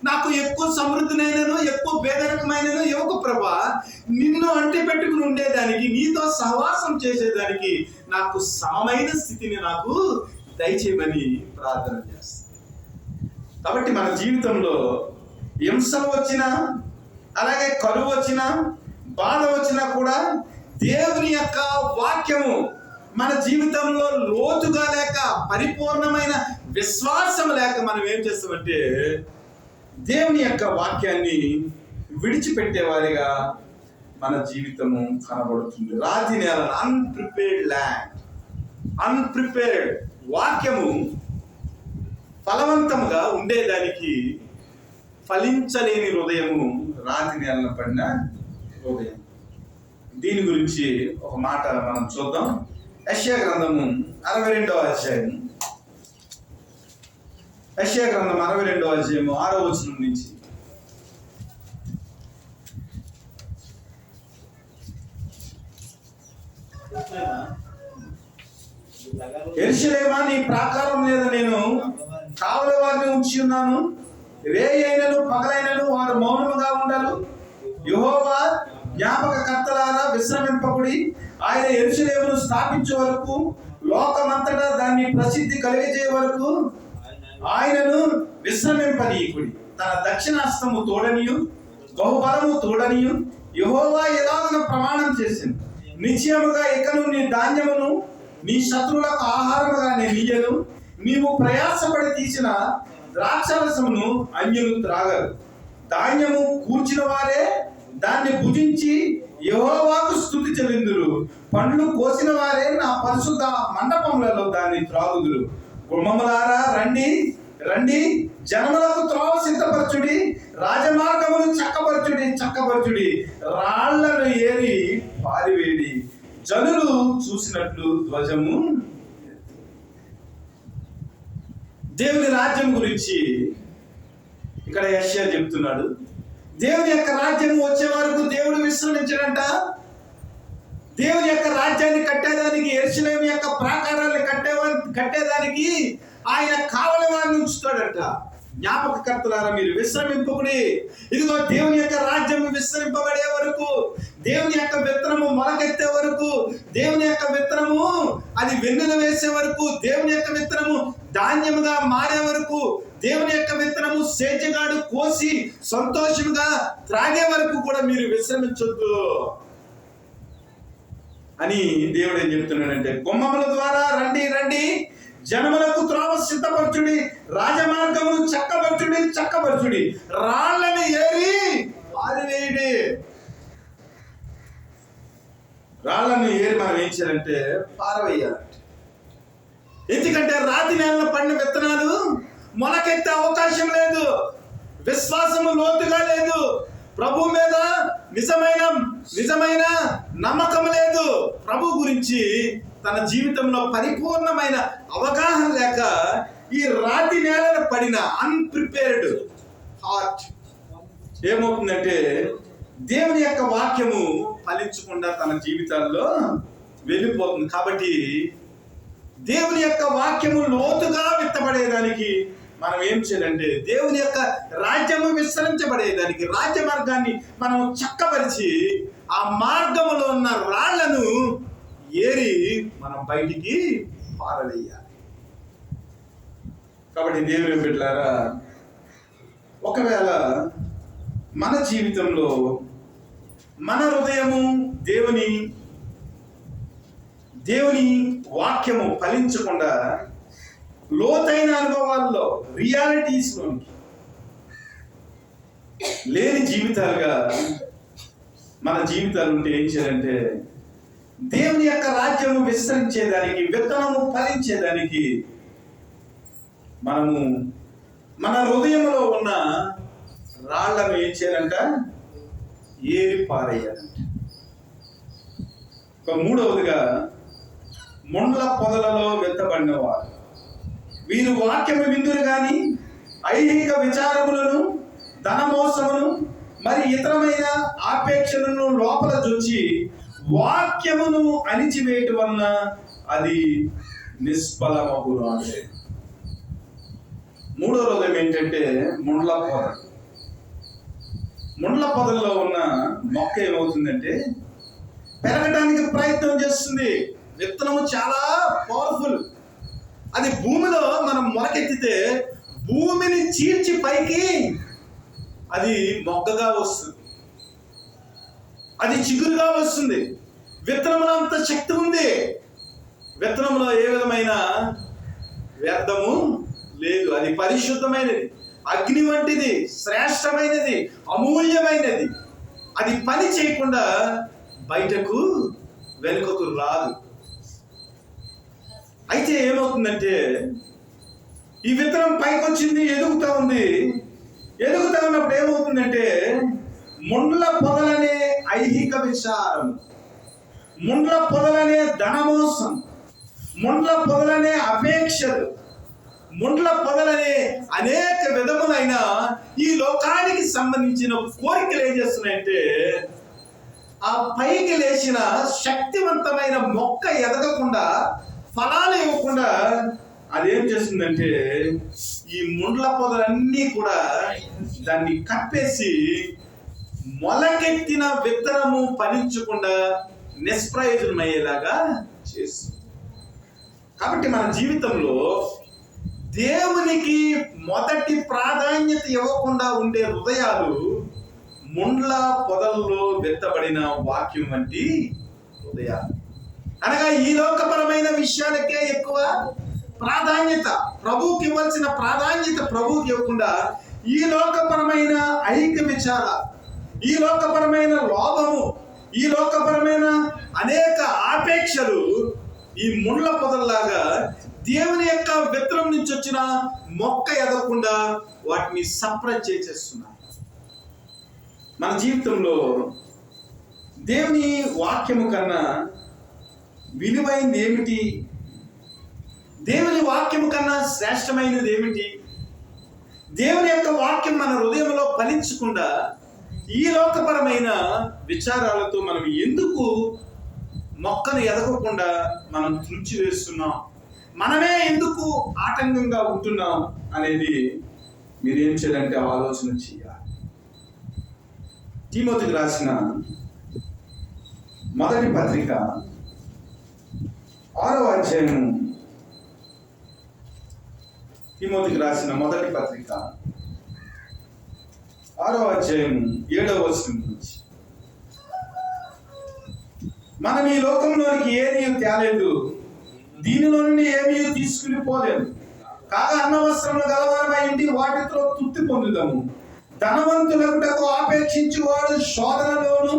నాకు ఎక్కువ సమృద్ధినైనను ఎక్కువ పేదరికమైనను ఇవ్వకు ప్రభా. నిన్ను అంటి పెట్టుకుని ఉండేదానికి, నీతో సహవాసం చేసేదానికి నాకు సమమైన స్థితిని నాకు దయచేయమని ప్రార్థన చేస్తాను. కాబట్టి మన జీవితంలో హింసలు వచ్చినా, అలాగే కరువు వచ్చినా, బాధ వచ్చినా కూడా దేవుని యొక్క వాక్యము మన జీవితంలో లోతుగా లేక, పరిపూర్ణమైన విశ్వాసం లేక మనం ఏం చేస్తామంటే దేవుని యొక్క వాక్యాన్ని విడిచిపెట్టేవారిగా మన జీవితము కనబడుతుంది. రాతి నేల, అన్ప్రిపేర్డ్ ల్యాండ్, అన్ప్రిపేర్డ్. వాక్యము ఫలవంతముగా ఉండేదానికి ఫలించలేని హృదయము రాతి నేలను పడిన హృదయం. దీని గురించి ఒక మాట మనం చూద్దాం. యెషయా గ్రంథము 62వ అధ్యాయం, యెషయా గ్రంథం 62వ అధ్యాయము 6వ వచనం నుంచి. యెరూషలేమా, నీ ప్రాకారం మీద నేను కావలి వారిని ఉంచి ఉన్నాను. రేయి అయినను పగలైనను వారు మౌనముగా ఉండాలి. యెహోవా జ్ఞాపకకర్తలారా విశ్రమింపకుడి. ఆయన యెరూషలేమును స్థాపించే వరకు, లోకమంతటా దాన్ని ప్రసిద్ధి కలిగజేయ వరకు ఆయనను విశ్రమింపనీయుడి. తన దక్షిణాస్తము తోడనియు బహుబలము తోడనియు యెహోవా ఎలాగన ప్రమాణం చేసింది. నిశ్చయముగా ఇకను నీ ధాన్యమును నీ శత్రువులకు ఆహారముగా నేను ఇయ్యను. నీవు ప్రయాసపడి తీసిన ద్రాక్షరసమును అన్యులు త్రాగరు. ధాన్యము కూర్చిన వారే దాన్ని భుజించి యెహోవాకు స్తుతి చెల్లిందురు. పండ్లు కోసిన వారే నా పరిశుద్ధ మండపములలో దాన్ని త్రాగుదురు. గుమ్మములారా రండి రండి, జనములకు త్రోవ సిద్ధపరచుడి, రాజమార్గమును చక్కపరచుడి. రాళ్లను ఏరి పారివేడి, జనులు చూసినట్లు ధ్వజము. దేవుని రాజ్యం గురించి ఇక్కడ యెషయా చెప్తున్నాడు. దేవుని యొక్క రాజ్యం వచ్చే వరకు దేవుడు విశ్రమించడంట. దేవుని యొక్క రాజ్యాన్ని కట్టేదానికి, యెరూషలేము యొక్క ప్రాకారాన్ని కట్టేదానికి ఆయన కావలి వారిని ఉంచుతాడంట. జ్ఞాపకకర్తలారా మీరు విశ్రమింపకుడి. ఇదిగో దేవుని యొక్క రాజ్యం విస్తరింపబడే వరకు, దేవుని యొక్క విత్తనము మొలకెత్తే వరకు, దేవుని యొక్క విత్తనము అది వెన్నెల వేసే వరకు, దేవుని యొక్క విత్తనము ధాన్యముగా మారే వరకు, దేవుని యొక్క విత్తనము సేద్యగాడు కోసి సంతోషంగా త్రాగే వరకు కూడా మీరు విశ్రమించొద్దు అని దేవుడు ఏం చెప్తున్నాడంటే, గుమ్మముల ద్వారా రండి రండి, జనములకు త్రోవ సిద్ధపరచుడి, రాజమార్గమును చక్కపరచుడి, రాళ్ళని ఏరి పారివేయుడి. రాళ్ళను ఏరి మనం ఏం చేయాలంటే పారవేయాలంటే. ఎందుకంటే రాతి నేలలో పడిన విత్తనాలు మొలకెత్తే అవకాశం లేదు, విశ్వాసము లోతుగా లేదు, ప్రభు మీద నిజమైన నమ్మకం లేదు, ప్రభు గురించి తన జీవితంలో పరిపూర్ణమైన అవగాహన లేక ఈ రాతి నేలను పడిన అన్ప్రిపేర్డ్ హార్ట్ ఏమవుతుందంటే దేవుని యొక్క వాక్యము ఫలించకుండా తన జీవితాల్లో వెళ్ళిపోతుంది. కాబట్టి దేవుని యొక్క వాక్యము లోతుగా విత్తబడేదానికి మనం ఏం చేయాలంటే దేవుని యొక్క రాజ్యము విస్తరించబడేదానికి రాజ్య మార్గాన్ని మనం చక్కపరిచి ఆ మార్గంలో ఉన్న రాళ్లను ఏరి మనం బయటికి పారవేయాలి. కాబట్టి దేవుని బిడ్డలారా, ఒకవేళ మన జీవితంలో మన హృదయము దేవుని వాక్యము ఫలించకుండా లోతైన అనుభవాల్లో రియాలిటీస్లోనికి లేని జీవితాలుగా మన జీవితాలు ఉంటే ఏం చేయాలంటే దేవుని యొక్క రాజ్యము విస్తరించేదానికి, విత్తనము ఫలించేదానికి మనము మన హృదయంలో ఉన్న రాళ్లను ఏం చేయాలంట, ఏరి పారేయాలంట. మూడవదిగా ముండ్ల పొదలలో విత్తబడిన వారు, వీరు వాక్యము విందురు గాని ఐహిక విచారములను, ధనమోసమును మరి ఇతరమైన ఆపేక్షలను లోపల చూచి వాక్యమును అణిచివేయటం వలన అది నిష్ఫలమగును. అంటే మూడో హృదయం ఏంటంటే ముండ్ల పొద. ముండ్ల పొదల్లో ఉన్న మొక్క ఏమవుతుందంటే పెరగడానికి ప్రయత్నం చేస్తుంది. విత్తనము చాలా పవర్ఫుల్. అది భూమిలో మనం మొలకెత్తితే భూమిని చీల్చి పైకి అది మొగ్గగా వస్తుంది, అది చిగురుగా వస్తుంది. విత్తనంలో అంత శక్తి ఉంది. విత్తనంలో ఏ విధమైన వ్యర్థము లేదు. అది పరిశుద్ధమైనది, అగ్ని వంటిది, శ్రేష్టమైనది, అమూల్యమైనది. అది పని చేయకుండా బయటకు వెనుకకు రాదు. అయితే ఏమవుతుందంటే ఈ విత్తనం పైకి వచ్చింది, ఎదుగుతా ఉంది. ఎదుగుతా ఉన్నప్పుడు ఏమవుతుందంటే ముండ్ల పొదలనే ఐహిక విచారం, ముండ్ల పొదలనే ధనమోసం, ముండ్ల పొదలనే అపేక్షలు, ముండ్ల పొదలనే అనేక విధములైన ఈ లోకానికి సంబంధించిన కోరికలు ఏం చేస్తున్నాయంటే ఆ పైకి లేచిన శక్తివంతమైన మొక్క ఎదగకుండా, ఫలాలు ఇవ్వకుండా అదేం చేస్తుందంటే ఈ ముండ్ల పొదలన్నీ కూడా దాన్ని కప్పేసి మొలకెత్తిన విత్తనము ఫలించకుండా నిష్ప్రయోజనమయ్యేలాగా చేస్తుంది. కాబట్టి మన జీవితంలో దేవునికి మొదటి ప్రాధాన్యత ఇవ్వకుండా ఉండే హృదయాలు ముండ్ల పొదల్లో విత్తబడిన వాక్యం వంటి హృదయాలు. అనగా ఈ లోకపరమైన విషయాలకే ఎక్కువ ప్రాధాన్యత, ప్రభువుకి ఇవ్వాల్సిన ప్రాధాన్యత ప్రభువుకి ఇవ్వకుండా ఈ లోకపరమైన ఐక్య విచార, ఈ లోకపరమైన లోభము, ఈ లోకపరమైన అనేక ఆపేక్షలు ఈ ముండ్ల పొదల్లాగా దేవుని యొక్క విత్తనం నుంచి వచ్చిన మొక్క ఎదగకుండా వాటిని సప్రెస్ చేసేస్తున్నాయి. మన జీవితంలో దేవుని వాక్యము కన్నా విలువైనది ఏమిటి? దేవుని వాక్యము కన్నా శ్రేష్టమైనది ఏమిటి? దేవుని యొక్క వాక్యం మన హృదయంలో ఫలించకుండా ఈ లోకపరమైన విచారాలతో మనం ఎందుకు మొక్కను ఎదగకుండా మనం త్రుంచి వేస్తున్నాం, మనమే ఎందుకు ఆటంకంగా ఉంటున్నాం అనేది మీరేం చేయాలంటే ఆలోచన చేయాలి. తిమోతికి రాసిన మొదటి పత్రిక 6వ అధ్యాయము, తిమోతికి రాసిన మొదటి పత్రిక 6వ అధ్యాయము 7వ వచనం నుంచి, మనం ఈ లోకంలోనికి ఏమీ తేలేదు, దీనిలో నుండి ఏమీ తీసుకుని పోలేము. కాగా అన్నవస్త్రములు గలవారమై ఉండి వాటితో తృప్తి పొందుదాము. ధనవంతులకు ఆపేక్షించి వాడు శోధనలోను,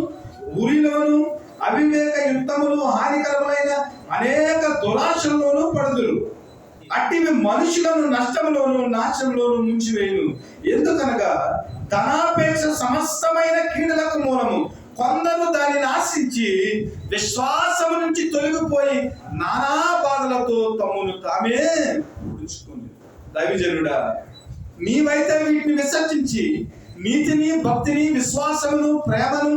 ఉరిలోను, అవివేక యుక్తములు, హానికరములైన అనేక దురాశల్లోనూ పడుదురు. అట్టివి మనుషులను నష్టములోను, నాశనంలోను ముంచివేయును. ఎందుకనగా ధనాపేక్ష సమస్తమైన కీడులకు మూలము. కొందరు దానిని ఆశించి విశ్వాసము నుంచి తొలగిపోయి నానా బాధలతో తమ్మును తామే పుడుచుకుంది. దైవజనుడా, నీవైతే వీటిని విసర్జించి నీతిని, భక్తిని, విశ్వాసమును, ప్రేమను,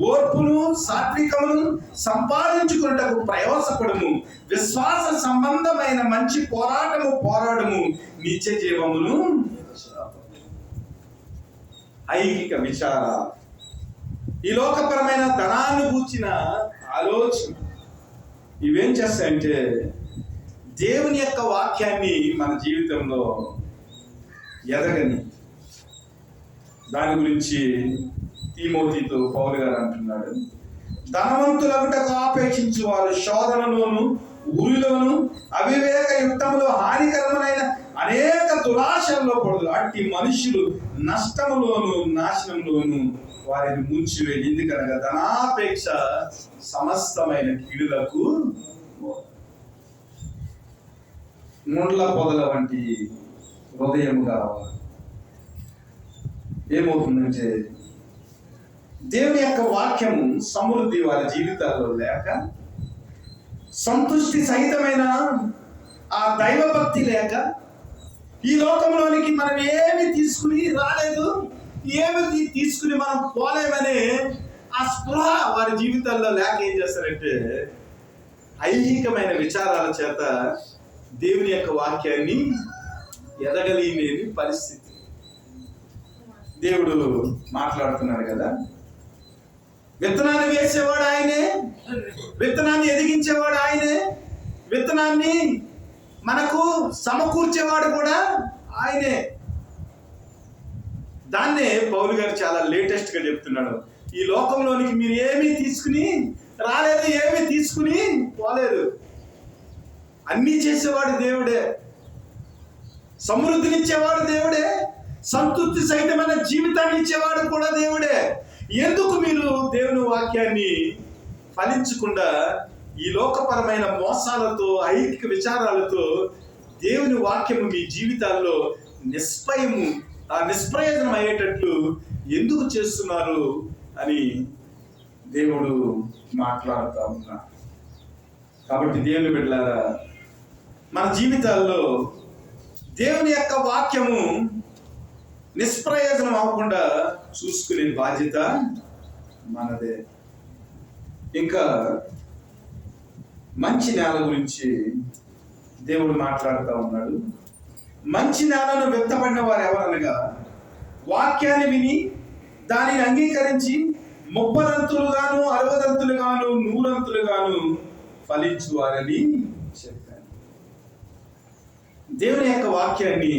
ఓర్పును, సాత్వికమును సంపాదించుకున్నటకు ప్రయాసపడము. విశ్వాస సంబంధమైన మంచి పోరాడము. నిత్య జీవమును ఐహిక విచార, ఈ లోకపరమైన ధనాన్ని గూర్చిన ఆలోచన ఇవేం చేస్తాయంటే దేవుని యొక్క వాక్యాన్ని మన జీవితంలో ఎదగని. దాని గురించి తిమోతితో పౌలు గారు అంటున్నాడు, ధనవంతులకు ఆపేక్షించి వారు శోధనలోను, ఊరిలోను, అవివేక యుక్తములు, హానికరమైన అనేక దురాశల్లో పడదు. అట్టి మనుషులు నష్టములోను, నాశనంలోను వారిని ముంచివేయి. ఎందుకనగా ధనాపేక్ష సమస్తమైన కీడులకు. ముండ్ల పొదల వంటి హృదయము కావాలి. ఏమవుతుందంటే దేవుని యొక్క వాక్యము సమృద్ధి వారి జీవితాల్లో లేక, సంతృష్టి సహితమైన ఆ దైవభక్తి లేక, ఈ లోకంలోనికి మనం ఏమి తీసుకుని రాలేదు, ఏమి తీసుకుని మనం పోలేమనే ఆ స్పృహ వారి జీవితాల్లో లేక ఏం చేస్తారంటే ఐహికమైన విచారాల చేత దేవుని యొక్క వాక్యాన్ని ఎదగలేని పరిస్థితి. దేవుడు మాట్లాడుతున్నాడు కదా, విత్తనాన్ని వేసేవాడు ఆయనే, విత్తనాన్ని ఎదిగించేవాడు ఆయనే, విత్తనాన్ని మనకు సమకూర్చేవాడు కూడా ఆయనే. దాన్నే పౌలు గారు చాలా లేటెస్ట్ గా చెప్తున్నాడు. ఈ లోకంలోనికి మీరు ఏమీ తీసుకుని రాలేదు, ఏమీ తీసుకుని పోలేదు. అన్నీ చేసేవాడు దేవుడే, సమృద్ధినిచ్చేవాడు దేవుడే, సంతృప్తి సహితమైన జీవితాన్ని ఇచ్చేవాడు కూడా దేవుడే. ఎందుకు మీరు దేవుని వాక్యాన్ని ఫలించకుండా ఈ లోకపరమైన మోసాలతో, ఐహిక విచారాలతో దేవుని వాక్యము మీ జీవితాల్లో నిష్ప్రయోజనం అయ్యేటట్లు ఎందుకు చేస్తున్నారు అని దేవుడు మాట్లాడుతూ ఉన్నాడు. కాబట్టి దేవుని బిడ్డలారా, మన జీవితాల్లో దేవుని యొక్క వాక్యము నిష్ప్రయోజనం అవ్వకుండా చూసుకునే బాధ్యత మనదే. ఇంకా మంచి నేల గురించి దేవుడు మాట్లాడుతూ ఉన్నాడు. మంచి నేలను విత్తబడిన వారు ఎవరనగా, వాక్యాన్ని విని దానిని అంగీకరించి 30దంతులుగాను 60దంతులుగాను 100దంతులుగాను ఫలించు వారని చెప్పాను. దేవుని యొక్క వాక్యాన్ని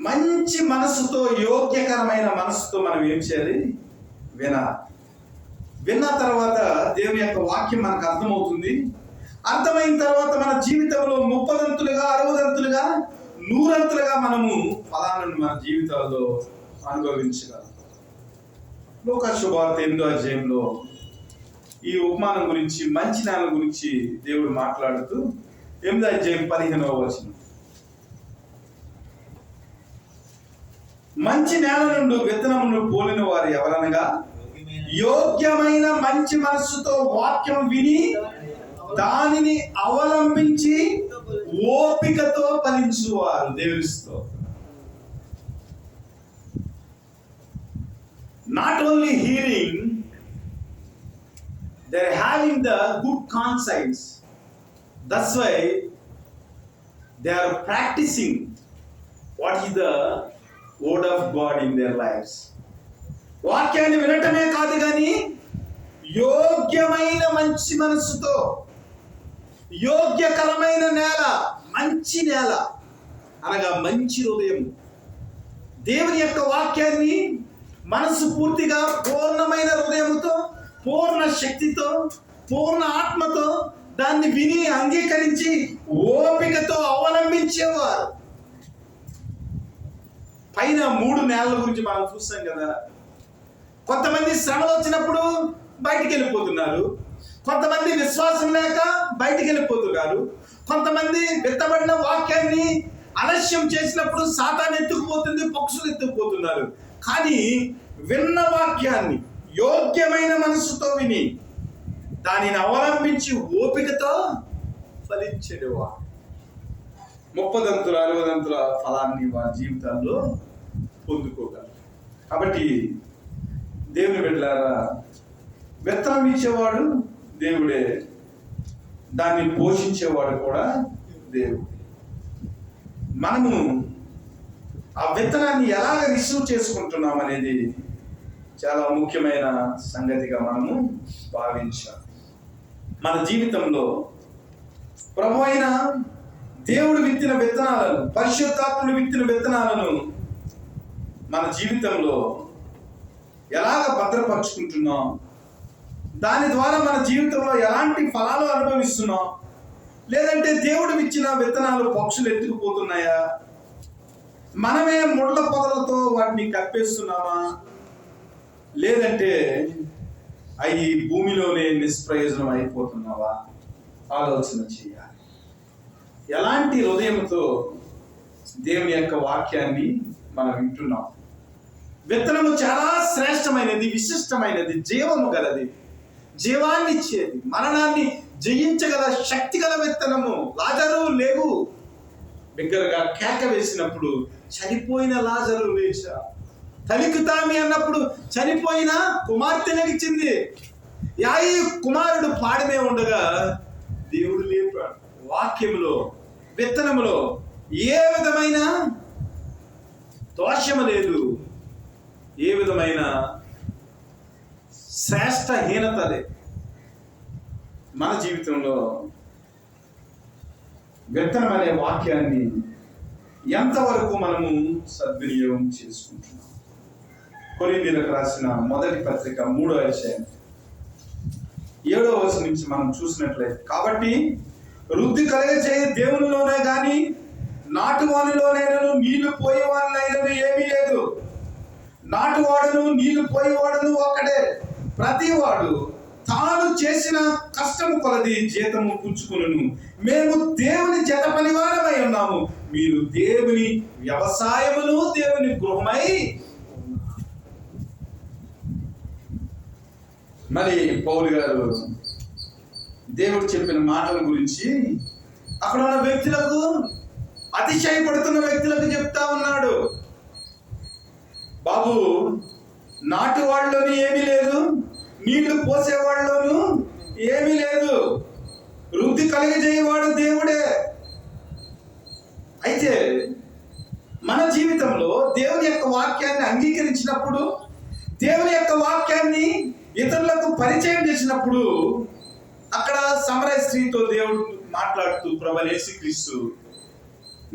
మంచి మనసుతో, యోగ్యకరమైన మనసుతో మనం ఏం చేయాలి? విన్న తర్వాత దేవుని యొక్క వాక్యం మనకు అర్థమవుతుంది. అర్థమైన తర్వాత మన జీవితంలో 30దంతులుగా 60దంతులుగా 100దంతులుగా మనము ఫలాలను మన జీవితాల్లో అనుభవించగలం. లూకా శుభవార్త 8వ అధ్యాయంలో ఈ ఉపమానం గురించి, మంచి నేల గురించి దేవుడు మాట్లాడుతూ 8వ అధ్యాయం 15వ వచనం, మంచి నేల నుండి విత్తనమును పోలిన వారు ఎవరనగా, యోగ్యమైన మంచి మనస్సుతో వాక్యం విని దానిని అవలంబించి ఓపికతో ఫలించువారు. దేవునితో not only hearing, they are having the good conscience. That's why they are practising what is the word of God in their lifes. వాక్యాన్ని వినటమే కాదు కానీ యోగ్యమైన మంచి మనస్సుతో, యోగ్యకరమైన నేల, మంచి నేల అనగా మంచి హృదయం, దేవుని యొక్క వాక్యాన్ని మనసు పూర్తిగా పూర్ణమైన హృదయంతో, పూర్ణ శక్తితో, పూర్ణ ఆత్మతో దాన్ని విని అంగీకరించి ఓపికతో అవలంబించేవారు. పైన 3 నేలల గురించి మనం చూస్తాం కదా. కొంతమంది శ్రమలు వచ్చినప్పుడు బయటికి వెళ్ళిపోతున్నారు, కొంతమంది విశ్వాసం లేక బయటికి వెళ్ళిపోతున్నారు, కొంతమంది విత్తబడిన వాక్యాన్ని అలస్యం చేసినప్పుడు సాతాను ఎత్తుకుపోతుంది, పక్షులు ఎత్తుకుపోతున్నారు. కానీ విన్న వాక్యాన్ని యోగ్యమైన మనసుతో విని దానిని అవలంబించి ఓపికతో ఫలించేవా 30దంతుల 60దంతుల ఫలాన్ని వారి జీవితాల్లో పొందుకోగలరు. కాబట్టి దేవుని బిడ్డలారా, విత్తనం ఇచ్చేవాడు దేవుడే, దాన్ని పోషించేవాడు కూడా దేవుడు. మనము ఆ విత్తనాన్ని ఎలాగ రిసీవ్ చేసుకుంటున్నాం అనేది చాలా ముఖ్యమైన సంగతిగా మనము భావించాలి. మన జీవితంలో ప్రభు అయిన దేవుడు విత్తిన విత్తనాలను, పరిశుద్ధాత్ముడు విత్తిన విత్తనాలను మన జీవితంలో ఎలాగ భద్రపరుచుకుంటున్నాం, దాని ద్వారా మన జీవితంలో ఎలాంటి ఫలాలు అనుభవిస్తున్నాం, లేదంటే దేవుడు ఇచ్చిన విత్తనాలు పక్షులు ఎత్తుకుపోతున్నాయా, మనమే ముళ్ళ పొదలతో వాటిని కప్పేస్తున్నామా, లేదంటే అవి భూమిలోనే నిష్ప్రయోజనం అయిపోతున్నావా ఆలోచన చేయాలి. ఎలాంటి హృదయంతో దేవుని యొక్క వాక్యాన్ని మనం వింటున్నాం. విత్తనము చాలా శ్రేష్టమైనది, విశిష్టమైనది, జీవము గలది, జీవాన్ని ఇచ్చేది, మరణాన్ని జయించగల శక్తి గల విత్తనము. లాజరు లేవు, బిగ్గరగా కేక వేసినప్పుడు చనిపోయిన లాజరు లేచా. తలికుతామి అన్నప్పుడు చనిపోయిన కుమార్తె లెగిచింది. యాయి కుమారుడు పాడమే ఉండగా దేవుడు లేపాడు. వాక్యములో, విత్తనములో ఏ విధమైన దోషము లేదు, ఏ విధమైన శ్రేష్టహీనత లేదు. మన జీవితంలో విత్తనం అనే వాక్యాన్ని ఎంతవరకు మనము సద్వినియోగం చేసుకుంటున్నాం? కొరింథీయులకు రాసిన మొదటి పత్రిక 3వ అధ్యాయం 7వ వచనం నుంచి మనం చూసినట్లయితే, కాబట్టి వృద్ధి కలిగజేయ దేవునిలోనే గాని నాటువానిలోనైనను నీళ్లు పోయేవానినైనను ఏమీ లేదు. నాటువాడును నీళ్లు పోయేవాడును ఒక్కడే. ప్రతివాడు తాను చేసిన కష్టము కొలది జీతము పుచ్చుకును. మేము దేవుని జత పనివారమై ఉన్నాము, మీరు దేవుని వ్యవసాయమును దేవుని గృహమై. మరి పౌలు గారు దేవుడు చెప్పిన మాటల గురించి అక్కడ ఉన్న వ్యక్తులకు, అతిశయపడుతున్న వ్యక్తులకు చెప్తా ఉన్నాడు. బాబు, నాటు వాళ్ళలోని ఏమీ లేదు, నీళ్లు పోసేవాళ్ళలోనూ ఏమీ లేదు, వృద్ధి కలిగజేయవాడు దేవుడే. అయితే మన జీవితంలో దేవుని యొక్క వాక్యాన్ని అంగీకరించినప్పుడు, దేవుని యొక్క వాక్యాన్ని ఇతరులకు పరిచయం చేసినప్పుడు, అక్కడ సమరయ స్త్రీతో దేవుడు మాట్లాడుతూ ప్రభువైన యేసుక్రీస్తు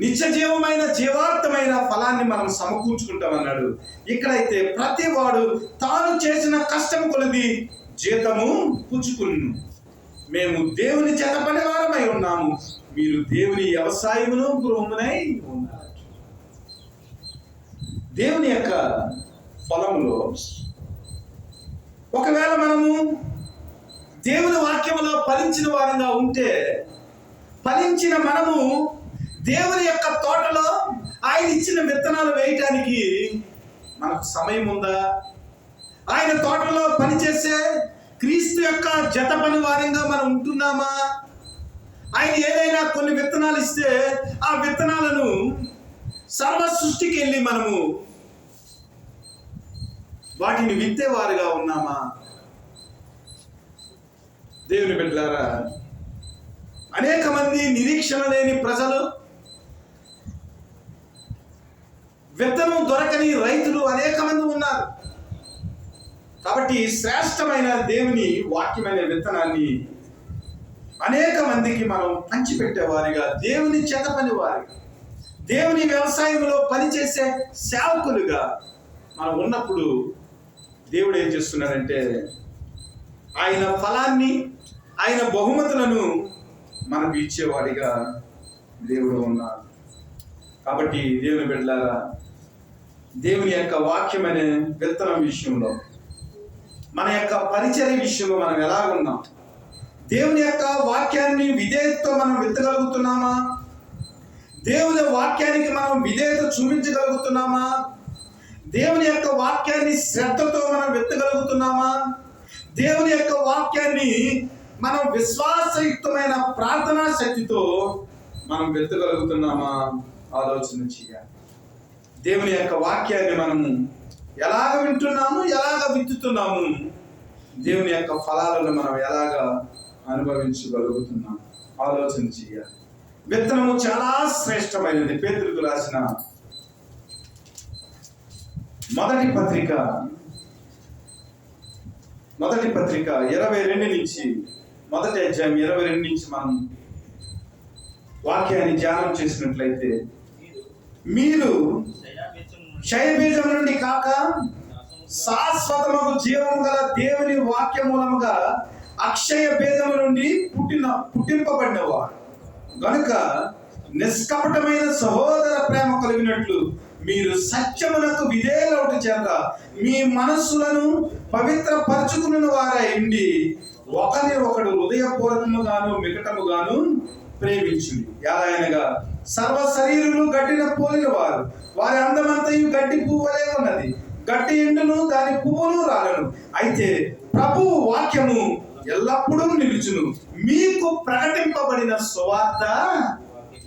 నిత్య జీవమైన జీవార్థమైన ఫలాన్ని మనం సమకూర్చుకుంటామన్నాడు. ఇక్కడైతే ప్రతి వాడు తాను చేసిన కష్టం కొలది జీతము పుచ్చుకును. మేము దేవుని చేత పనివారమై ఉన్నాము, మీరు దేవుని వ్యవసాయమును గృహమునై ఉన్నారు. దేవుని యొక్క ఫలములో ఒకవేళ మనము దేవుని వాక్యములో ఫలించిన వారంగా ఉంటే, ఫలించిన మనము దేవుని యొక్క తోటలో ఆయన ఇచ్చిన విత్తనాలు వేయటానికి మనకు సమయం ఉందా? ఆయన తోటలో పనిచేసే క్రీస్తు యొక్క జత పని వారంగా మనం ఉంటున్నామా? ఆయన ఏదైనా కొన్ని విత్తనాలు ఇస్తే ఆ విత్తనాలను సర్వ సృష్టికి వెళ్ళి మనము వాటిని విత్తేవారుగా ఉన్నామా? దేవుని బిడ్డలారా, అనేక మంది నిరీక్షణ లేని ప్రజలు, విత్తనం దొరకని రైతులు అనేక మంది ఉన్నారు. కాబట్టి శ్రేష్టమైన దేవుని వాక్యమైన విత్తనాన్ని అనేక మందికి మనం పంచిపెట్టేవారిగా, దేవుని చేత పని వారిగా, దేవుని వ్యవసాయంలో పనిచేసే సేవకులుగా మనం ఉన్నప్పుడు దేవుడు ఏం చేస్తున్నాడంటే, ఆయన ఫలాన్ని, ఆయన బహుమతులను మనకు ఇచ్చేవాడిగా దేవుడు ఉన్నారు. కాబట్టి దేవుని బిడ్డలారా, దేవుని యొక్క వాక్యమైన విత్తనం విషయంలో, మన యొక్క పరిచర్య విషయంలో మనం ఎలా ఉన్నాం? దేవుని యొక్క వాక్యాన్ని విధేయతతో మనం విత్తగలుగుతున్నామా? దేవుని వాక్యానికి మనం విధేయత చూపించగలుగుతున్నామా? దేవుని యొక్క వాక్యాన్ని శ్రద్ధతో మనం విత్తగలుగుతున్నామా? దేవుని యొక్క వాక్యాన్ని మనం విశ్వాసయుక్తమైన ప్రార్థనా శక్తితో మనం విత్తగలుగుతున్నామా? ఆలోచన చేయాలి. దేవుని యొక్క వాక్యాన్ని మనము ఎలాగ వింటున్నాము, ఎలాగ విత్తుతున్నాము, దేవుని యొక్క ఫలాలను మనం ఎలాగ అనుభవించగలుగుతున్నాము ఆలోచన చేయాలి. విత్తనము చాలా శ్రేష్టమైనది. పేతురుకు రాసిన మొదటి పత్రిక 22 నుంచి, మొదటి అధ్యాయం 22 నుంచి మనం వాక్యాన్ని ధ్యానం చేసినట్లయితే, మీరు క్షయబీజం నుండి కాక శాశ్వతముకు జీవము గల దేవుని వాక్య మూలముగా అక్షయ బీజము నుండి పుట్టింపబడినవారు గనుక నిష్కపటమైన సహోదర ప్రేమ కలిగినట్లు మీరు సత్యమునకు విధేయులవుట చేత మీ మనస్సులను పవిత్ర పరచుకున్న వారై ఉండి ఒకరిని ఒకడు హృదయపూర్వకముగాను మికటముగాను ప్రేమించుడి. ఎలాగనగా సర్వ శరీరులు గడ్డిన పోలిన వారు, వారి అందమంతయు గడ్డి పువ్వులే ఉన్నది, గడ్డి ఎండును దాని పువ్వును రాలను, అయితే ప్రభువు వాక్యము ఎల్లప్పుడూ నిలుచును. మీకు ప్రకటింపబడిన సువార్త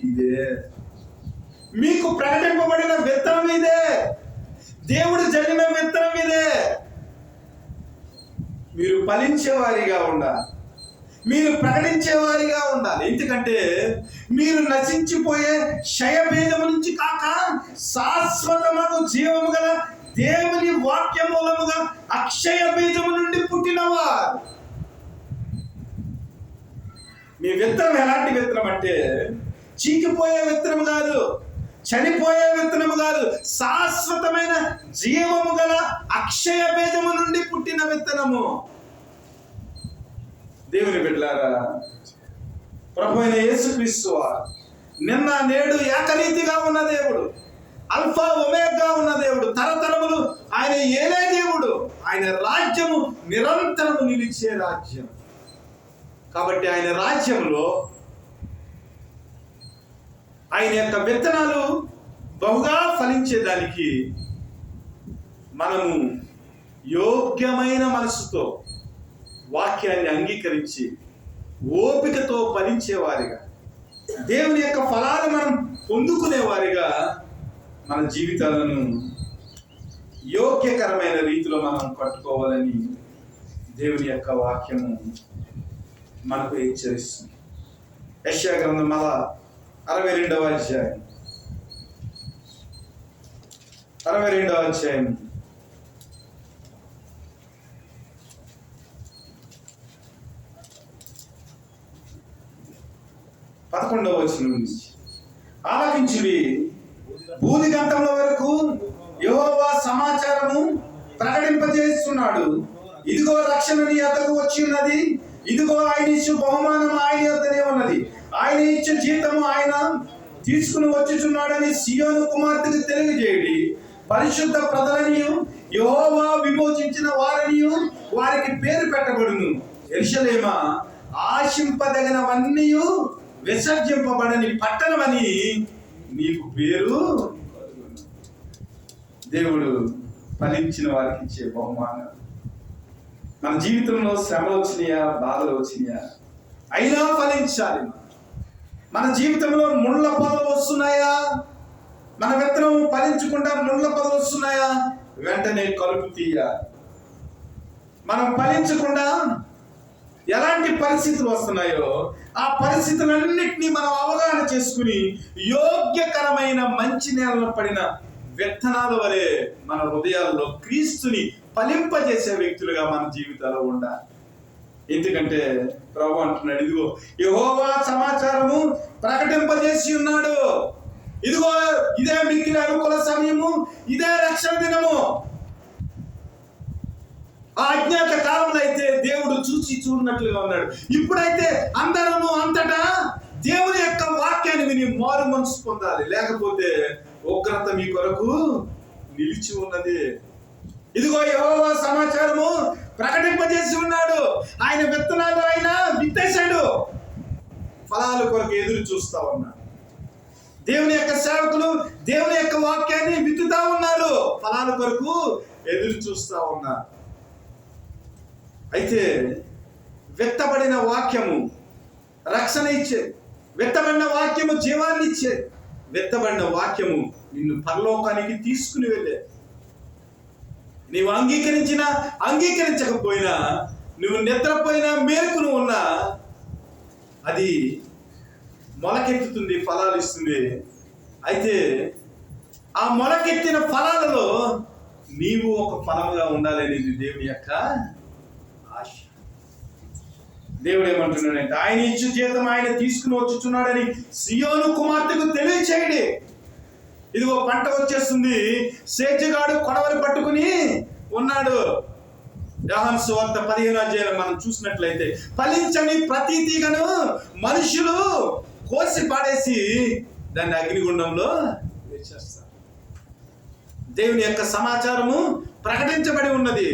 ఇదే. మీకు ప్రకటింపబడిన విత్తనం ఇదే. దేవుడు జన్మ విత్తనం ఇదే. మీరు ఫలించే వారిగా ఉండాలి. మీరు ప్రకటించేవారిగా ఉండాలి. ఎందుకంటే మీరు నశించిపోయే క్షయభేదము నుంచి కాక శాశ్వతముకు జీవము గల దేవుని వాక్య మూలముగా అక్షయ బీజము నుండి పుట్టినవారు. మీ విత్తనం ఎలాంటి విత్తనం అంటే చీకిపోయే విత్తనం కాదు, చనిపోయే విత్తనము కాదు, శాశ్వతమైన జీవము గల అక్షయ బీజము నుండి పుట్టిన విత్తనము. దేవుని బిడ్డలారా, ప్రభు అయిన యేసుక్రీస్తు నిన్న నేడు ఏకరీతిగా ఉన్న దేవుడు, అల్ఫా ఒమేగా ఉన్న దేవుడు, తరతరములు ఆయన ఏలే దేవుడు. ఆయన రాజ్యము నిరంతరము నిలిచే రాజ్యం. కాబట్టి ఆయన రాజ్యంలో ఆయన యొక్క విత్తనాలు బహుగా ఫలించేదానికి మనము యోగ్యమైన మనసుతో వాక్యాన్ని అంగీకరించి ఓపికతో ఫలించేవారిగా, దేవుని యొక్క ఫలాలు మనం పొందుకునేవారిగా మన జీవితాలను యోగ్యకరమైన రీతిలో మనం కట్టుకోవాలని దేవుని యొక్క వాక్యము మనకు హెచ్చరిస్తుంది. యెషయా గ్రంథం 62వ అధ్యాయం 11వ వచనం నుంచి ఆలకించుడి, భూదిగంతముల వరకు యెహోవా సమాచారము ప్రకటింపజేస్తున్నాడు. ఇదిగో రక్షణ నీ యొద్దకు వచ్చి ఉన్నది, ఇదిగో ఆయన ఇచ్చు బహుమానం ఆయన యొద్దనే ఉన్నది, ఆయన ఇచ్చే జీతము ఆయన తీసుకుని వచ్చుచున్నాడని సియోను కుమార్తెకు తెలియజేయడి. పరిశుద్ధ ప్రజలనియు యెహోవా విమోచించిన వారనియు వారికి పేరు పెట్టబడును. యెరూషలేమా, ఆశింపదగినవన్నీ విసర్జింపబడని పట్టణమని నీకు పేరు. దేవుడు ఫలించిన వారికి ఇచ్చే బహుమానం. మన జీవితంలో శ్రమలు వచ్చినాయా, బాధలు వచ్చినాయా, అయినా ఫలించాలి. మన జీవితంలో ముళ్ళ పొదలు వస్తున్నాయా, మన విత్తనం ఫలించకుండా ముళ్ళ పొదలు వస్తున్నాయా, వెంటనే కలుపు తీయాలి. మనం ఫలించకుండా ఎలాంటి పరిస్థితులు వస్తున్నాయో ఆ పరిస్థితులన్నింటినీ మనం అవగాహన చేసుకుని యోగ్యకరమైన మంచి నేలలో పడిన విత్తనాల వలె మన హృదయాల్లో క్రీస్తుని ఫలింపజేసే వ్యక్తులుగా మన జీవితాల్లో ఉండాలి. ఎందుకంటే ప్రభు అంటున్నాడు, ఇదిగో యెహోవా సమాచారము ప్రకటింపజేసి ఉన్నాడు, ఇదిగో ఇదే మిక్కిలి అనుకూల సమయము, ఇదే రక్షణ దినము. ఆ అజ్ఞాత కాలంలో అయితే దేవుడు చూసి చూడనట్లుగా ఉన్నాడు. ఇప్పుడైతే అందరూ అంతటా దేవుని యొక్క వాక్యాన్ని విని మారు మనసు పొందాలి, లేకపోతే ఉగ్రత మీ కొరకు నిలిచి ఉన్నది. ఇదిగో యెహోవా సమాచారము ప్రకటింపజేసి ఉన్నాడు, ఆయన విత్తనాలు ఆయన విత్తేశాడు, ఫలాల కొరకు ఎదురు చూస్తా ఉన్నాడు. దేవుని యొక్క సేవకులు దేవుని యొక్క వాక్యాన్ని విత్తుతా ఉన్నారు, ఫలాల కొరకు ఎదురు చూస్తా ఉన్నారు. అయితే విత్తబడిన వాక్యము రక్షణ ఇచ్చే, విత్తబడిన వాక్యము జీవాన్ని ఇచ్చే, విత్తబడిన వాక్యము నిన్ను పరలోకానికి తీసుకుని వెళ్ళే. నీవు అంగీకరించినా అంగీకరించకపోయినా, నువ్వు నిద్రపోయినా మేల్కొని ఉన్నా అది మొలకెత్తుతుంది, ఫలాలు ఇస్తుంది. అయితే ఆ మొలకెత్తిన ఫలాలలో నీవు ఒక ఫలముగా ఉండాలనేది దేవుని యొక్క ఆశ. దేవుడు ఏమంటున్నాడంటే, ఆయన ఇచ్చు జీతం ఆయన తీసుకుని వచ్చుచున్నాడని సియోను కుమార్తెకు తెలియచేయడి. ఇదిగో పంట వచ్చేస్తుంది, సేద్యగాడు కొడవలి పట్టుకుని ఉన్నాడు. యోహాను సువార్త 15వ అధ్యాయం మనం చూసినట్లయితే, ఫలించని ప్రతి తీగను మనుషులు కోసి పాడేసి దాన్ని అగ్నిగుండంలో వేసేస్తారు. దేవుని యొక్క సమాచారము ప్రకటించబడి ఉన్నది,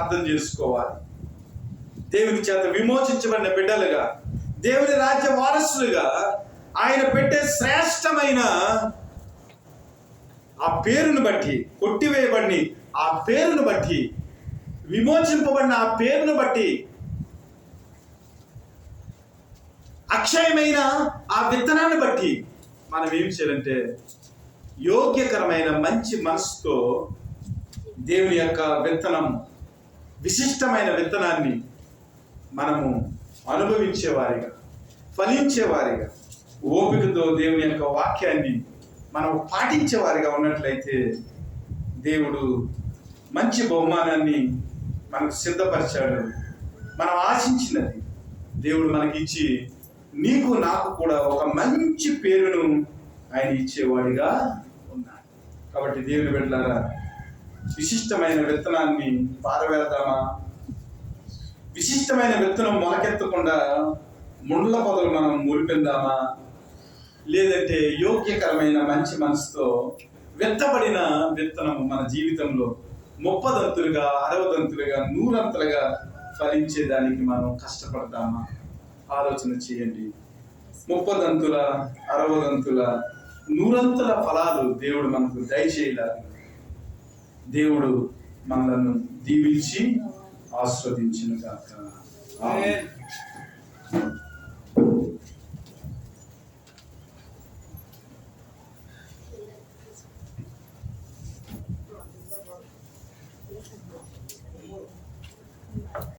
అర్థం చేసుకోవాలి. దేవుని చేత విమోచించబడిన బిడ్డలుగా, దేవుని రాజ్య వారసులుగా ఆయన పెట్టే శ్రేష్టమైన ఆ పేరును బట్టి, కొట్టివేయబడి ఆ పేరును బట్టి, విమోచింపబడిన ఆ పేరును బట్టి, అక్షయమైన ఆ విత్తనాన్ని బట్టి మనం ఏం చేయాలంటే యోగ్యకరమైన మంచి మనసుతో దేవుని యొక్క విత్తనం, విశిష్టమైన విత్తనాన్ని మనము అనుభవించేవారిగా, ఫలించేవారిగా, ఓపికతో దేవుని యొక్క వాక్యాన్ని మనం పాటించేవారిగా ఉన్నట్లయితే దేవుడు మంచి బహుమానాన్ని మనకు సిద్ధపరిచాడు. మనం ఆశించినది దేవుడు మనకిచ్చి నీకు నాకు కూడా ఒక మంచి పేరును ఆయన ఇచ్చేవాడిగా ఉన్నాడు. కాబట్టి దేవుని బిడ్డలారా, విశిష్టమైన విత్తనాన్ని పారవేద్దామా? విశిష్టమైన విత్తనం మొలకెత్తకుండా ముండ్ల పొదలు మనం మురిపిందామా? లేదంటే యోగ్యకరమైన మంచి మనసుతో విత్తబడిన విత్తనం మన జీవితంలో 30 దంతులుగా, 60 దంతులుగా, 100 అంతలుగా ఫలించేదానికి మనం కష్టపడతామా? ఆలోచన చేయండి. 30 దంతుల, 60 దంతుల, 100 అంతుల ఫలాలు దేవుడు మనకు దయచేయాలి. దేవుడు మనలను దీవించి ఆస్వాదించును గాక. ఆమేన్.